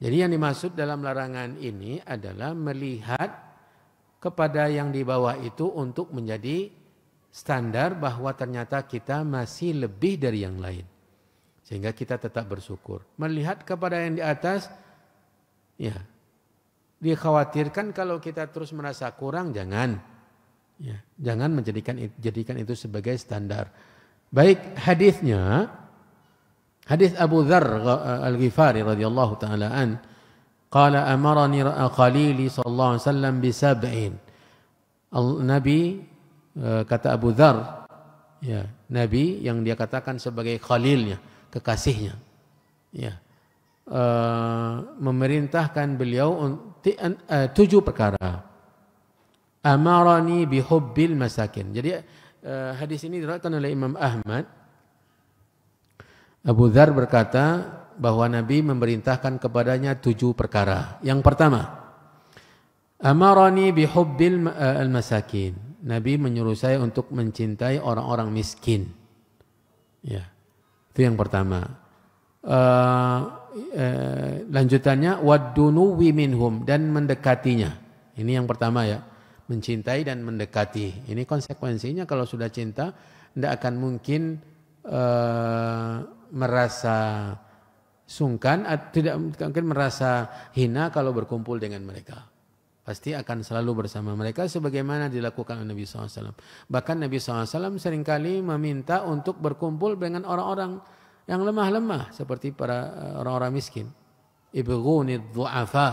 Jadi yang dimaksud dalam larangan ini adalah melihat kepada yang di bawah itu untuk menjadi standar bahwa ternyata kita masih lebih dari yang lain. Sehingga kita tetap bersyukur. Melihat kepada yang di atas, ya, dikhawatirkan kalau kita terus merasa kurang, jangan. Ya, jangan jadikan itu sebagai standar. Baik, hadisnya, hadis Abu Dzar Al-Ghifari radhiyallahu taala an, qala amarani khalili sallallahu alaihi wasallam bi sab'in. Nabi kata Abu Dzar, ya, Nabi yang dia katakan sebagai khalilnya, kekasihnya, ya, memerintahkan beliau 7 perkara. Amarani bihubbil masakin. Jadi hadis ini diriwayatkan oleh Imam Ahmad. Abu Dzar berkata bahwa Nabi memerintahkan kepadanya 7 perkara. Yang pertama, amarani bihubbil al-masakin. Nabi menyuruh saya untuk mencintai orang-orang miskin. Ya, itu yang pertama. Lanjutannya wadunuwi minhum, dan mendekatinya. Ini yang pertama ya, mencintai dan mendekati. Ini konsekuensinya kalau sudah cinta tidak akan mungkin merasa sungkan, tidak mungkin merasa hina kalau berkumpul dengan mereka. Pasti akan selalu bersama mereka sebagaimana dilakukan oleh Nabi SAW. Bahkan Nabi SAW seringkali meminta untuk berkumpul dengan orang-orang yang lemah-lemah seperti para orang-orang miskin. Ibghunid du'afa,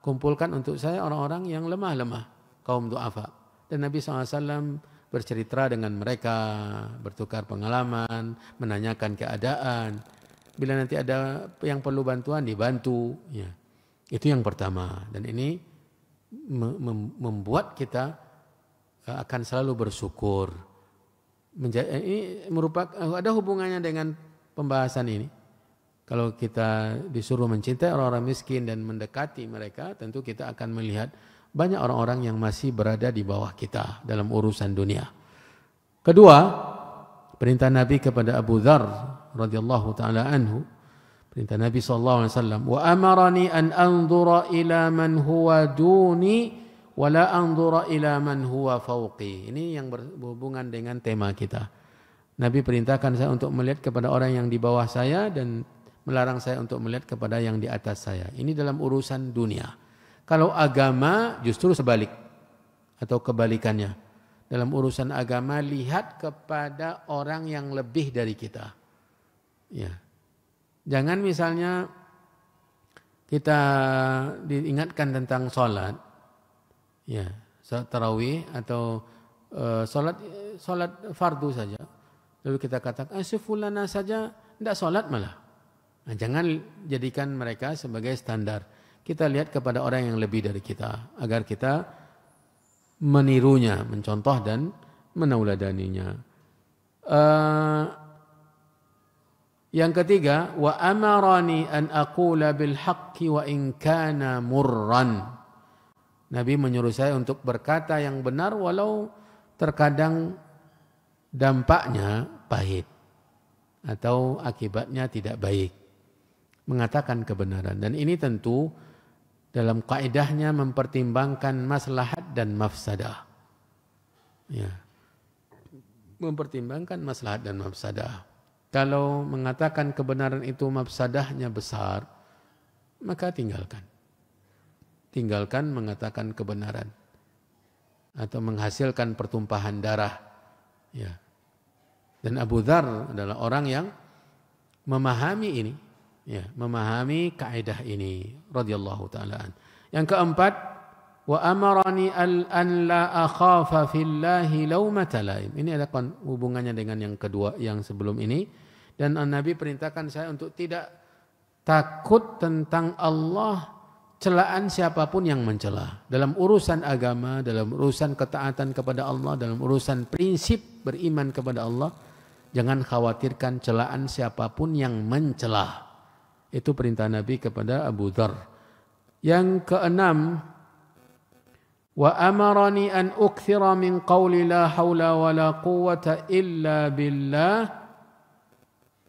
kumpulkan untuk saya orang-orang yang lemah-lemah, kaum du'afa. Dan Nabi SAW bercerita dengan mereka, bertukar pengalaman, menanyakan keadaan. Bila nanti ada yang perlu bantuan, dibantu. Ya. Itu yang pertama. Dan ini membuat kita akan selalu bersyukur. Ini merupakan ada hubungannya dengan pembahasan ini. Kalau kita disuruh mencintai orang-orang miskin dan mendekati mereka, tentu kita akan melihat banyak orang-orang yang masih berada di bawah kita dalam urusan dunia. Kedua, perintah Nabi kepada Abu Dzar radhiyallahu taala anhu, perintah Nabi sallallahu alaihi wasallam, wa amarani an anzura ila man huwa duni wa la anzura ila man huwa fawqi. Ini yang berhubungan dengan tema kita. Nabi perintahkan saya untuk melihat kepada orang yang di bawah saya dan melarang saya untuk melihat kepada yang di atas saya. Ini dalam urusan dunia. Kalau agama justru sebalik atau kebalikannya. Dalam urusan agama lihat kepada orang yang lebih dari kita. Ya. Jangan misalnya kita diingatkan tentang sholat, ya, sholat tarawih atau sholat fardu saja. Lalu kita katakan, fulana saja tidak sholat malah. Nah, jangan jadikan mereka sebagai standar. Kita lihat kepada orang yang lebih dari kita agar kita menirunya, mencontoh dan menauladaninya. Yang ketiga, wa amarani an aqula bil haqqi wa in kana murran. Nabi menyuruh saya untuk berkata yang benar walau terkadang dampaknya pahit atau akibatnya tidak baik. Mengatakan kebenaran, dan ini tentu dalam kaidahnya mempertimbangkan maslahat dan mafsadah. Ya. Mempertimbangkan maslahat dan mafsadah. Kalau mengatakan kebenaran itu mafsadahnya besar, maka tinggalkan. Tinggalkan mengatakan kebenaran atau menghasilkan pertumpahan darah. Ya. Dan Abu Dzar adalah orang yang memahami ini. Ya, memahami kaidah ini radhiyallahu taala. Yang keempat, wa amarani an la akhafa fillahi laumata laim. Ini ada hubungannya dengan yang kedua yang sebelum ini, dan Nabi perintahkan saya untuk tidak takut tentang Allah, celaan siapapun yang mencela. Dalam urusan agama, dalam urusan ketaatan kepada Allah, dalam urusan prinsip beriman kepada Allah, jangan khawatirkan celaan siapapun yang mencela. Itu perintah Nabi kepada Abu Dzar. Yang keenam, Wa amarani an ukthira min qawli la haula wa la quwwata illa billah.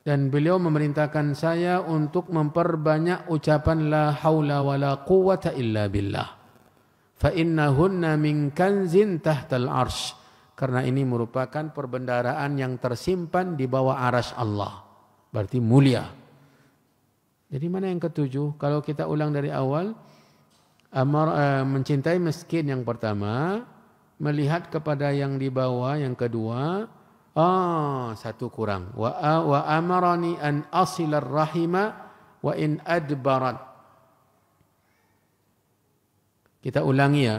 Dan beliau memerintahkan saya untuk memperbanyak ucapan la haula wa la quwwata illa billah. Fa innahunna min kanzin tahtal arsh. Karena ini merupakan perbendaharaan yang tersimpan di bawah arasy Allah. Berarti mulia. Jadi mana yang ketujuh? Kalau kita ulang dari awal, mencintai miskin yang pertama, melihat kepada yang di bawah yang kedua, satu kurang. Wa amarani an asilar rahima wa in adbarat. Kita ulangi ya.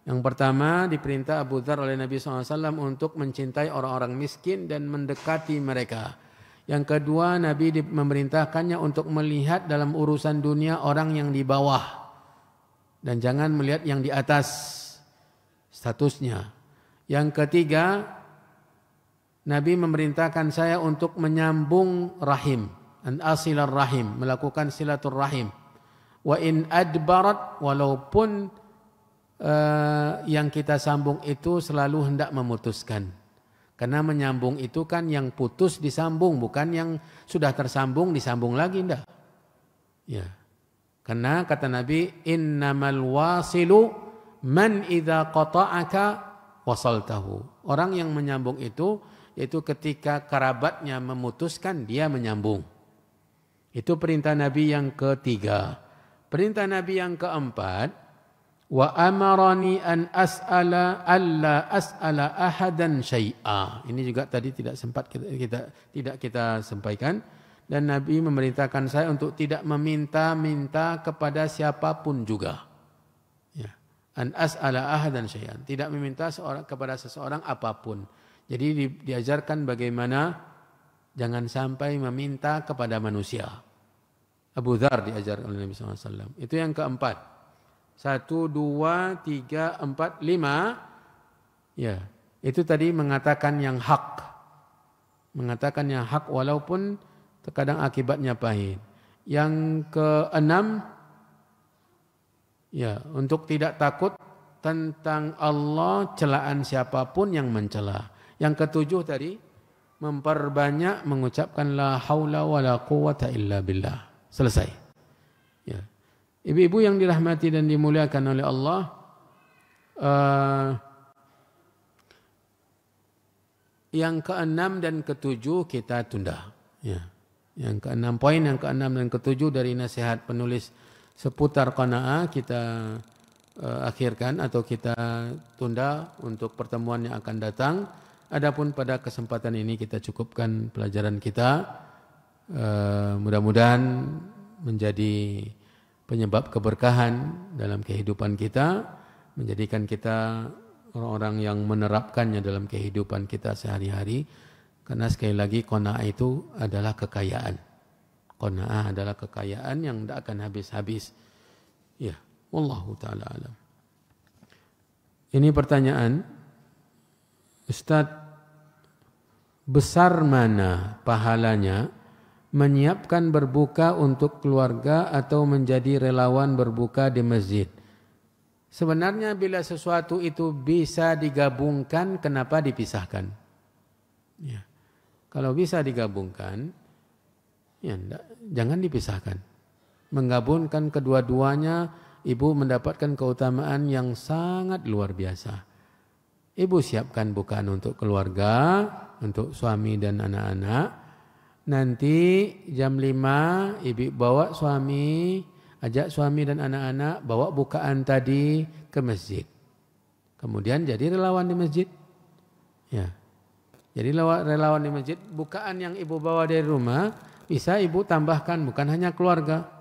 Yang pertama diperintah Abu Dzar oleh Nabi SAW untuk mencintai orang-orang miskin dan mendekati mereka. Yang kedua Nabi memerintahkannya untuk melihat dalam urusan dunia orang yang di bawah. Dan jangan melihat yang di atas statusnya. Yang ketiga Nabi memerintahkan saya untuk menyambung rahim. An asilar rahim. Melakukan silaturrahim. Wa in adbarat walaupun yang kita sambung itu selalu hendak memutuskan. Karena menyambung itu kan yang putus disambung, bukan yang sudah tersambung disambung lagi, enggak. Ya. Karena kata Nabi, innamal wasilu man idza qata'aka wasaltahu. Orang yang menyambung itu yaitu ketika kerabatnya memutuskan dia menyambung. Itu perintah Nabi yang ketiga. Perintah Nabi yang keempat, wa amarani an as'ala alla as'ala ahadan syai'a. Ini juga tadi tidak sempat kita sampaikan. Dan Nabi memerintahkan saya untuk tidak meminta-minta kepada siapapun juga. Ya. An as'ala ahadan syai'an. Tidak meminta kepada seseorang apapun. Jadi diajarkan bagaimana jangan sampai meminta kepada manusia. Abu Dzar diajar oleh Nabi SAW. Itu yang keempat. 1, 2, 3, 4, 5. Ya, itu tadi mengatakan yang hak. Mengatakan yang hak walaupun terkadang akibatnya pahit. Yang keenam, ya, untuk tidak takut tentang Allah, celaan siapapun yang mencela. Yang ketujuh tadi, memperbanyak mengucapkan la haula wa la quwwata illa billah. Selesai. Ya. Ibu-ibu yang dirahmati dan dimuliakan oleh Allah, yang keenam dan ketujuh kita tunda. Ya. Yang keenam, poin yang keenam dan ketujuh dari nasihat penulis seputar qanaah kita akhirkan atau kita tunda untuk pertemuan yang akan datang. Adapun pada kesempatan ini kita cukupkan pelajaran kita. Mudah-mudahan menjadi penyebab keberkahan dalam kehidupan kita, menjadikan kita orang-orang yang menerapkannya dalam kehidupan kita sehari-hari. Karena sekali lagi qanaah itu adalah kekayaan. Qanaah adalah kekayaan yang tidak akan habis-habis. Ya, wallahu taala alam. Ini pertanyaan, Ustaz, besar mana pahalanya menyiapkan berbuka untuk keluarga atau menjadi relawan berbuka di masjid? Sebenarnya bila sesuatu itu bisa digabungkan, kenapa dipisahkan? Ya. Kalau bisa digabungkan, ya jangan dipisahkan. Menggabungkan kedua-duanya, ibu mendapatkan keutamaan yang sangat luar biasa. Ibu siapkan bukaan untuk keluarga, untuk suami dan anak-anak. Nanti jam 5 ibu bawa suami, ajak suami dan anak-anak bawa bukaan tadi ke masjid. Kemudian jadi relawan di masjid. Ya. Jadi relawan di masjid, bukaan yang ibu bawa dari rumah bisa ibu tambahkan, bukan hanya keluarga.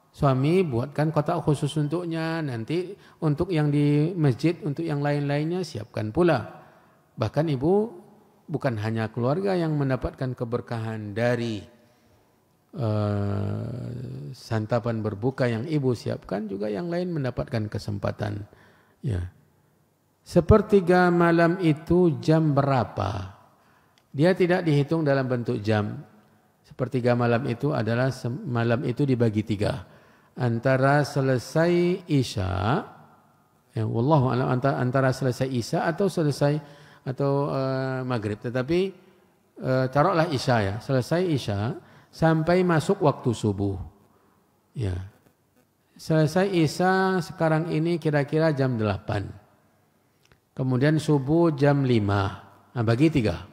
Suami buatkan kotak khusus untuknya, nanti untuk yang di masjid, untuk yang lain-lainnya siapkan pula. Bahkan ibu bukan hanya keluarga yang mendapatkan keberkahan dari santapan berbuka yang ibu siapkan, juga yang lain mendapatkan kesempatan. Ya. Sepertiga malam itu jam berapa? Dia tidak dihitung dalam bentuk jam. Sepertiga malam itu adalah malam itu dibagi 3. Antara selesai Isya, Ya, wallahu a'lam antara selesai Isya atau selesai atau maghrib. Tetapi taruhlah Isya ya, selesai Isya sampai masuk waktu subuh. Ya. Selesai Isya sekarang ini kira-kira jam 8. Kemudian subuh jam 5. Nah, bagi 3.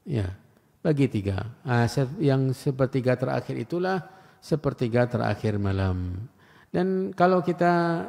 Ya, bagi 3. Nah, yang sepertiga terakhir itulah sepertiga terakhir malam. Dan kalau kita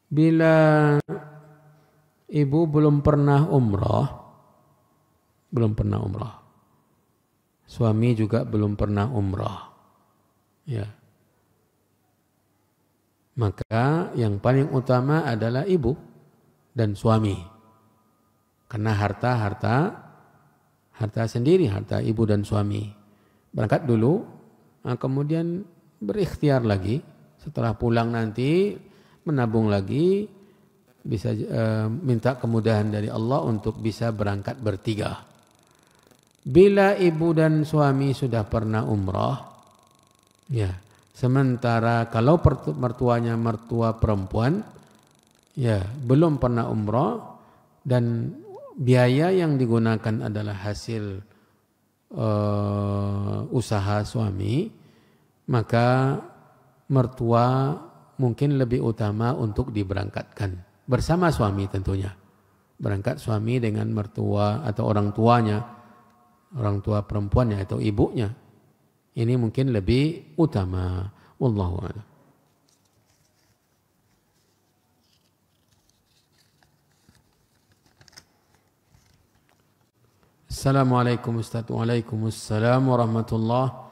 bila ibu belum pernah umrah, suami juga belum pernah umrah, ya, maka yang paling utama adalah ibu dan suami, karena harta sendiri, harta ibu dan suami. Berangkat dulu, kemudian berikhtiar lagi, setelah pulang nanti menabung lagi, bisa minta kemudahan dari Allah untuk bisa berangkat bertiga. Bila ibu dan suami sudah pernah umrah, ya, sementara kalau mertuanya mertua perempuan, ya, belum pernah umrah dan biaya yang digunakan adalah hasil usaha suami, maka mertua mungkin lebih utama untuk diberangkatkan bersama suami tentunya. Berangkat suami dengan mertua atau orang tuanya, orang tua perempuannya atau ibunya. Ini mungkin lebih utama. Wallahu a'lam. Assalamualaikum Ustaz. Waalaikumsalam warahmatullahi.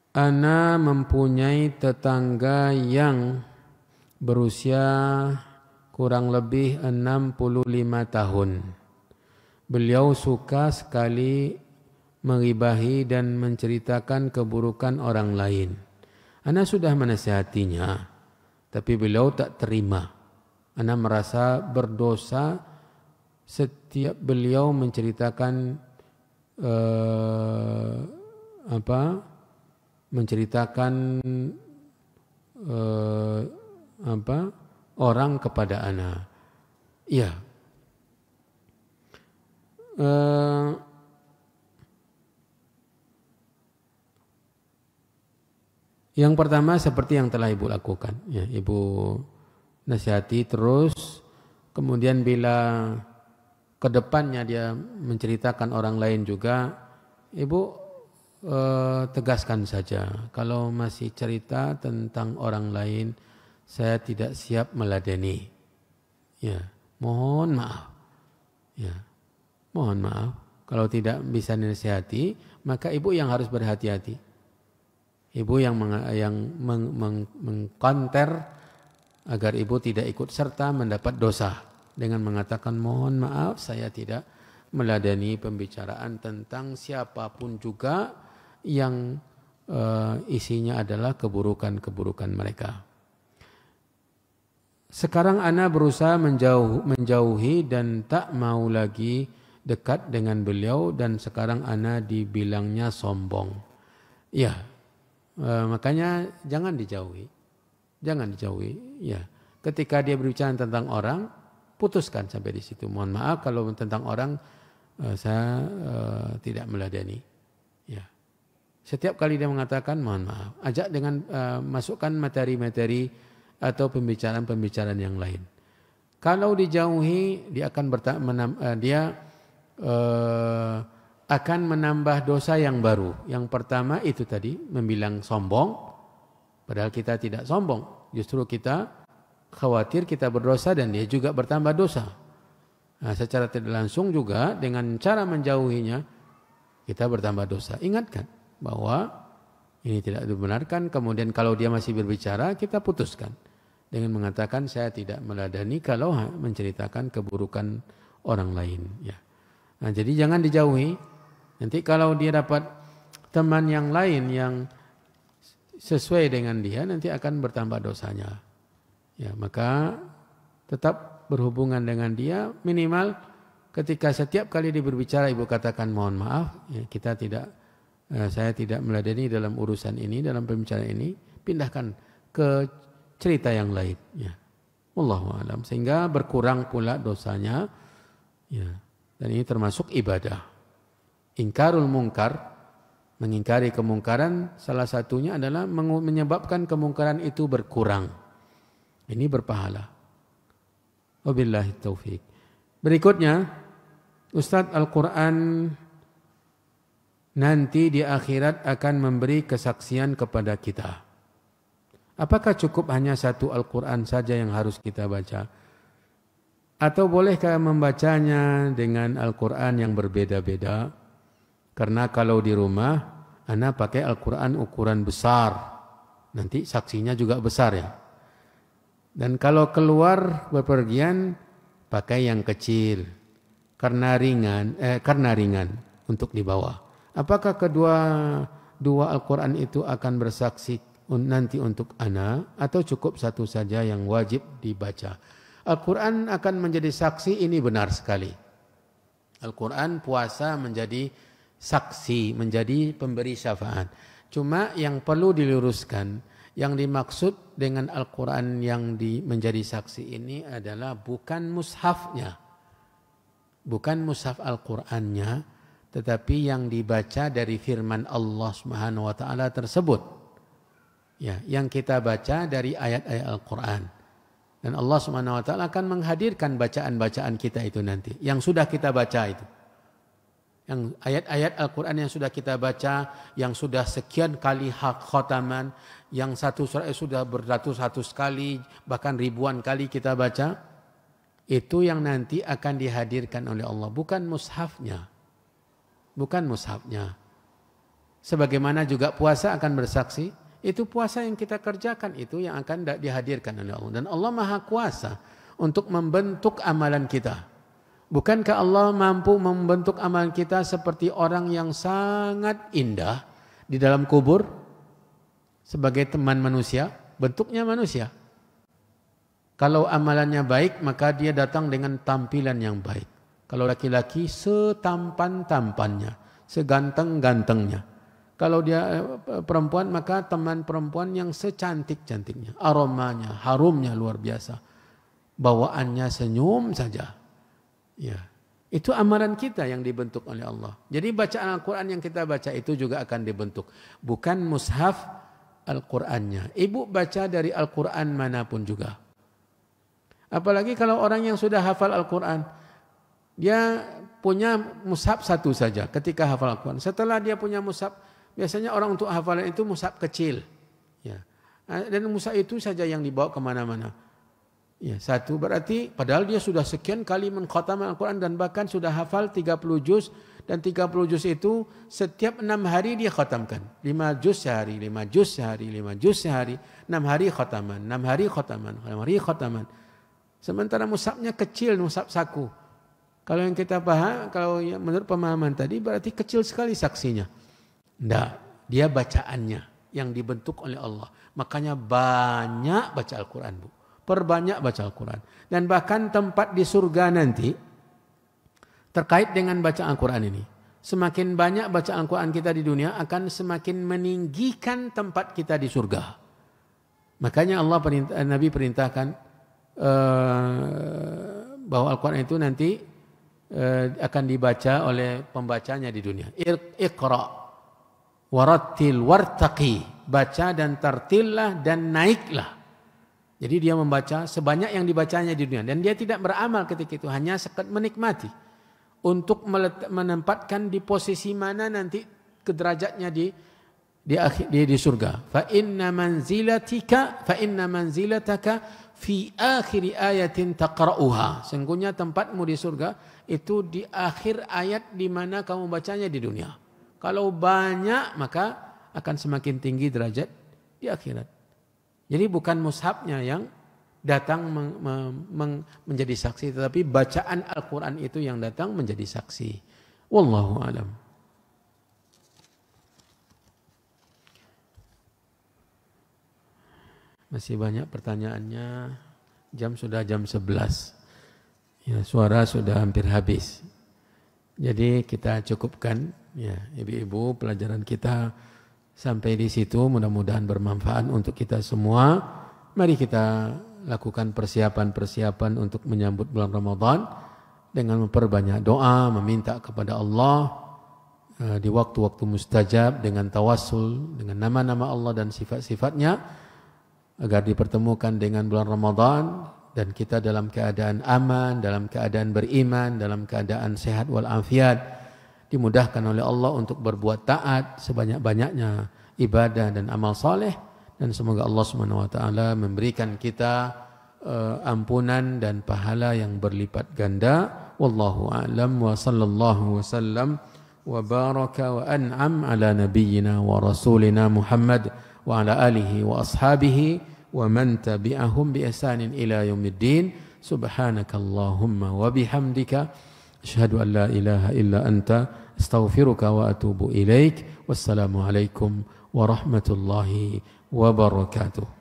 Ana mempunyai tetangga yang berusia kurang lebih 65 tahun. Beliau suka sekali menggibahi dan menceritakan keburukan orang lain. Ana sudah menasihatinya, tapi beliau tak terima. Ana merasa berdosa setiap beliau menceritakan orang kepada ana. Ya. Yang pertama seperti yang telah ibu lakukan, ya, ibu nasihati terus, kemudian bila kedepannya dia menceritakan orang lain juga, ibu tegaskan saja, kalau masih cerita tentang orang lain, saya tidak siap meladeni. Ya, mohon maaf. Ya, mohon maaf. Kalau tidak bisa nasihati, maka ibu yang harus berhati-hati. Ibu yang mengkonter agar ibu tidak ikut serta mendapat dosa dengan mengatakan mohon maaf saya tidak meladeni pembicaraan tentang siapapun juga yang isinya adalah keburukan-keburukan mereka. Sekarang ana berusaha menjauhi dan tak mau lagi dekat dengan beliau dan sekarang ana dibilangnya sombong. Ya, makanya jangan dijauhi. Ya, ketika dia berbicara tentang orang, putuskan sampai di situ. Mohon maaf kalau tentang orang saya tidak meladeni. Ya, setiap kali dia mengatakan mohon maaf, ajak dengan masukkan materi-materi atau pembicaraan-pembicaraan yang lain. Kalau dijauhi, dia akan menambah dosa yang baru. Yang pertama itu tadi, membilang sombong. Padahal kita tidak sombong. Justru kita khawatir kita berdosa dan dia juga bertambah dosa. Nah, secara tidak langsung juga dengan cara menjauhinya kita bertambah dosa. Ingatkan bahwa ini tidak dibenarkan. Kemudian kalau dia masih berbicara kita putuskan dengan mengatakan saya tidak meladani kalau menceritakan keburukan orang lain. Ya. Nah, jadi jangan dijauhi. Nanti kalau dia dapat teman yang lain yang sesuai dengan dia, nanti akan bertambah dosanya. Ya, maka tetap berhubungan dengan dia, minimal ketika setiap kali dia berbicara ibu katakan mohon maaf, ya, saya tidak meladeni dalam urusan ini, dalam pembicaraan ini, pindahkan ke cerita yang lain. Ya. Wallahu a'lam. Sehingga berkurang pula dosanya. Ya. Dan ini termasuk ibadah. Ingkarul mungkar, mengingkari kemungkaran, salah satunya adalah menyebabkan kemungkaran itu berkurang. Ini berpahala. Wabillahi taufik. Berikutnya, Ustadz Al-Quran nanti di akhirat akan memberi kesaksian kepada kita. Apakah cukup hanya satu Al-Quran saja yang harus kita baca? Atau bolehkah membacanya dengan Al-Quran yang berbeda-beda? Karena kalau di rumah, ana pakai Al-Quran ukuran besar. Nanti saksinya juga besar ya. Dan kalau keluar bepergian, pakai yang kecil. Karena ringan untuk dibawa. Apakah dua Al-Quran itu akan bersaksi nanti untuk ana? Atau cukup satu saja yang wajib dibaca? Al-Quran akan menjadi saksi, ini benar sekali. Al-Quran puasa menjadi saksi, menjadi pemberi syafaat. Cuma yang perlu diluruskan, yang dimaksud dengan Al-Quran yang menjadi saksi ini adalah bukan mushafnya. Bukan mushaf Al-Qurannya, tetapi yang dibaca dari firman Allah Subhanahu wa taala tersebut. Ya, yang kita baca dari ayat-ayat Al-Quran. Dan Allah Subhanahu wa taala akan menghadirkan bacaan-bacaan kita itu nanti, yang sudah kita baca itu. Yang ayat-ayat Al-Quran yang sudah kita baca, yang sudah sekian kali khataman, yang satu surat sudah beratus-ratus kali, bahkan ribuan kali kita baca, itu yang nanti akan dihadirkan oleh Allah, bukan mushafnya. Bukan mushafnya. Sebagaimana juga puasa akan bersaksi, itu puasa yang kita kerjakan itu yang akan dihadirkan oleh Allah. Dan Allah Maha Kuasa untuk membentuk amalan kita. Bukankah Allah mampu membentuk amalan kita seperti orang yang sangat indah di dalam kubur sebagai teman manusia, bentuknya manusia. Kalau amalannya baik, maka dia datang dengan tampilan yang baik. Kalau laki-laki setampan-tampannya, seganteng-gantengnya. Kalau dia perempuan, maka teman perempuan yang secantik-cantiknya. Aromanya, harumnya luar biasa. Bawaannya senyum saja. Ya, itu amalan kita yang dibentuk oleh Allah. Jadi bacaan Al-Quran yang kita baca itu juga akan dibentuk. Bukan mushaf Al-Qurannya. Ibu baca dari Al-Quran manapun juga. Apalagi kalau orang yang sudah hafal Al-Quran. Dia punya mushaf satu saja ketika hafal Al-Quran. Setelah dia punya mushaf, biasanya orang untuk hafalan itu mushaf kecil. Ya. Dan mushaf itu saja yang dibawa kemana-mana. Ya, satu berarti padahal dia sudah sekian kali mengkhatam Al-Quran dan bahkan sudah hafal 30 juz, dan 30 juz itu setiap 6 hari dia khatamkan. 5 juz sehari, 5 juz sehari, 5 juz sehari, 6 hari khataman, 6 hari khataman, 6 hari khataman. Sementara mushafnya kecil, mushaf saku. Kalau yang kita paham, kalau menurut pemahaman tadi berarti kecil sekali saksinya. Tidak, dia bacaannya yang dibentuk oleh Allah. Makanya banyak baca Al-Quran, Bu. Perbanyak baca Al-Quran. Dan bahkan tempat di surga nanti terkait dengan baca Al-Quran ini. Semakin banyak baca Al-Quran kita di dunia akan semakin meninggikan tempat kita di surga. Makanya Nabi perintahkan bahwa Al-Quran itu nanti akan dibaca oleh pembacanya di dunia. Iqra warattil wartaqi. Baca dan tartillah dan naiklah. Jadi dia membaca sebanyak yang dibacanya di dunia. Dan dia tidak beramal ketika itu. Hanya sekedar menikmati. Untuk menempatkan di posisi mana nanti derajatnya di dia di surga. Fa inna manzilataka fi akhir ayatin taqra'uha. Sungguhnya tempatmu di surga itu di akhir ayat di mana kamu bacanya di dunia. Kalau banyak maka akan semakin tinggi derajat di akhirat. Jadi bukan mushafnya yang datang menjadi saksi, tetapi bacaan Al-Quran itu yang datang menjadi saksi. Wallahu a'lam. Masih banyak pertanyaannya. Sudah jam 11. Ya, suara sudah hampir habis. Jadi kita cukupkan ya, ibu-ibu, pelajaran kita sampai di situ. Mudah-mudahan bermanfaat untuk kita semua. Mari kita lakukan persiapan-persiapan untuk menyambut bulan Ramadan dengan memperbanyak doa, meminta kepada Allah di waktu-waktu mustajab dengan tawassul dengan nama-nama Allah dan sifat-sifatnya, agar dipertemukan dengan bulan Ramadan dan kita dalam keadaan aman, dalam keadaan beriman, dalam keadaan sehat walafiat, dimudahkan oleh Allah untuk berbuat taat sebanyak-banyaknya ibadah dan amal saleh, dan semoga Allah Subhanahu wa taala memberikan kita ampunan dan pahala yang berlipat ganda. Wallahu a'lam wa sallallahu wasallam wa baraka wa an'am ala nabiyyina wa rasulina Muhammad wa ala alihi wa ashabihi wa man tabi'ahum bi ihsanin ila yaumiddin. Subhanakallahumma wa bihamdika asyhadu an la ilaha illa anta astaghfiruka wa atubu ilaik. Wassalamu alaikum warahmatullahi wabarakatuh.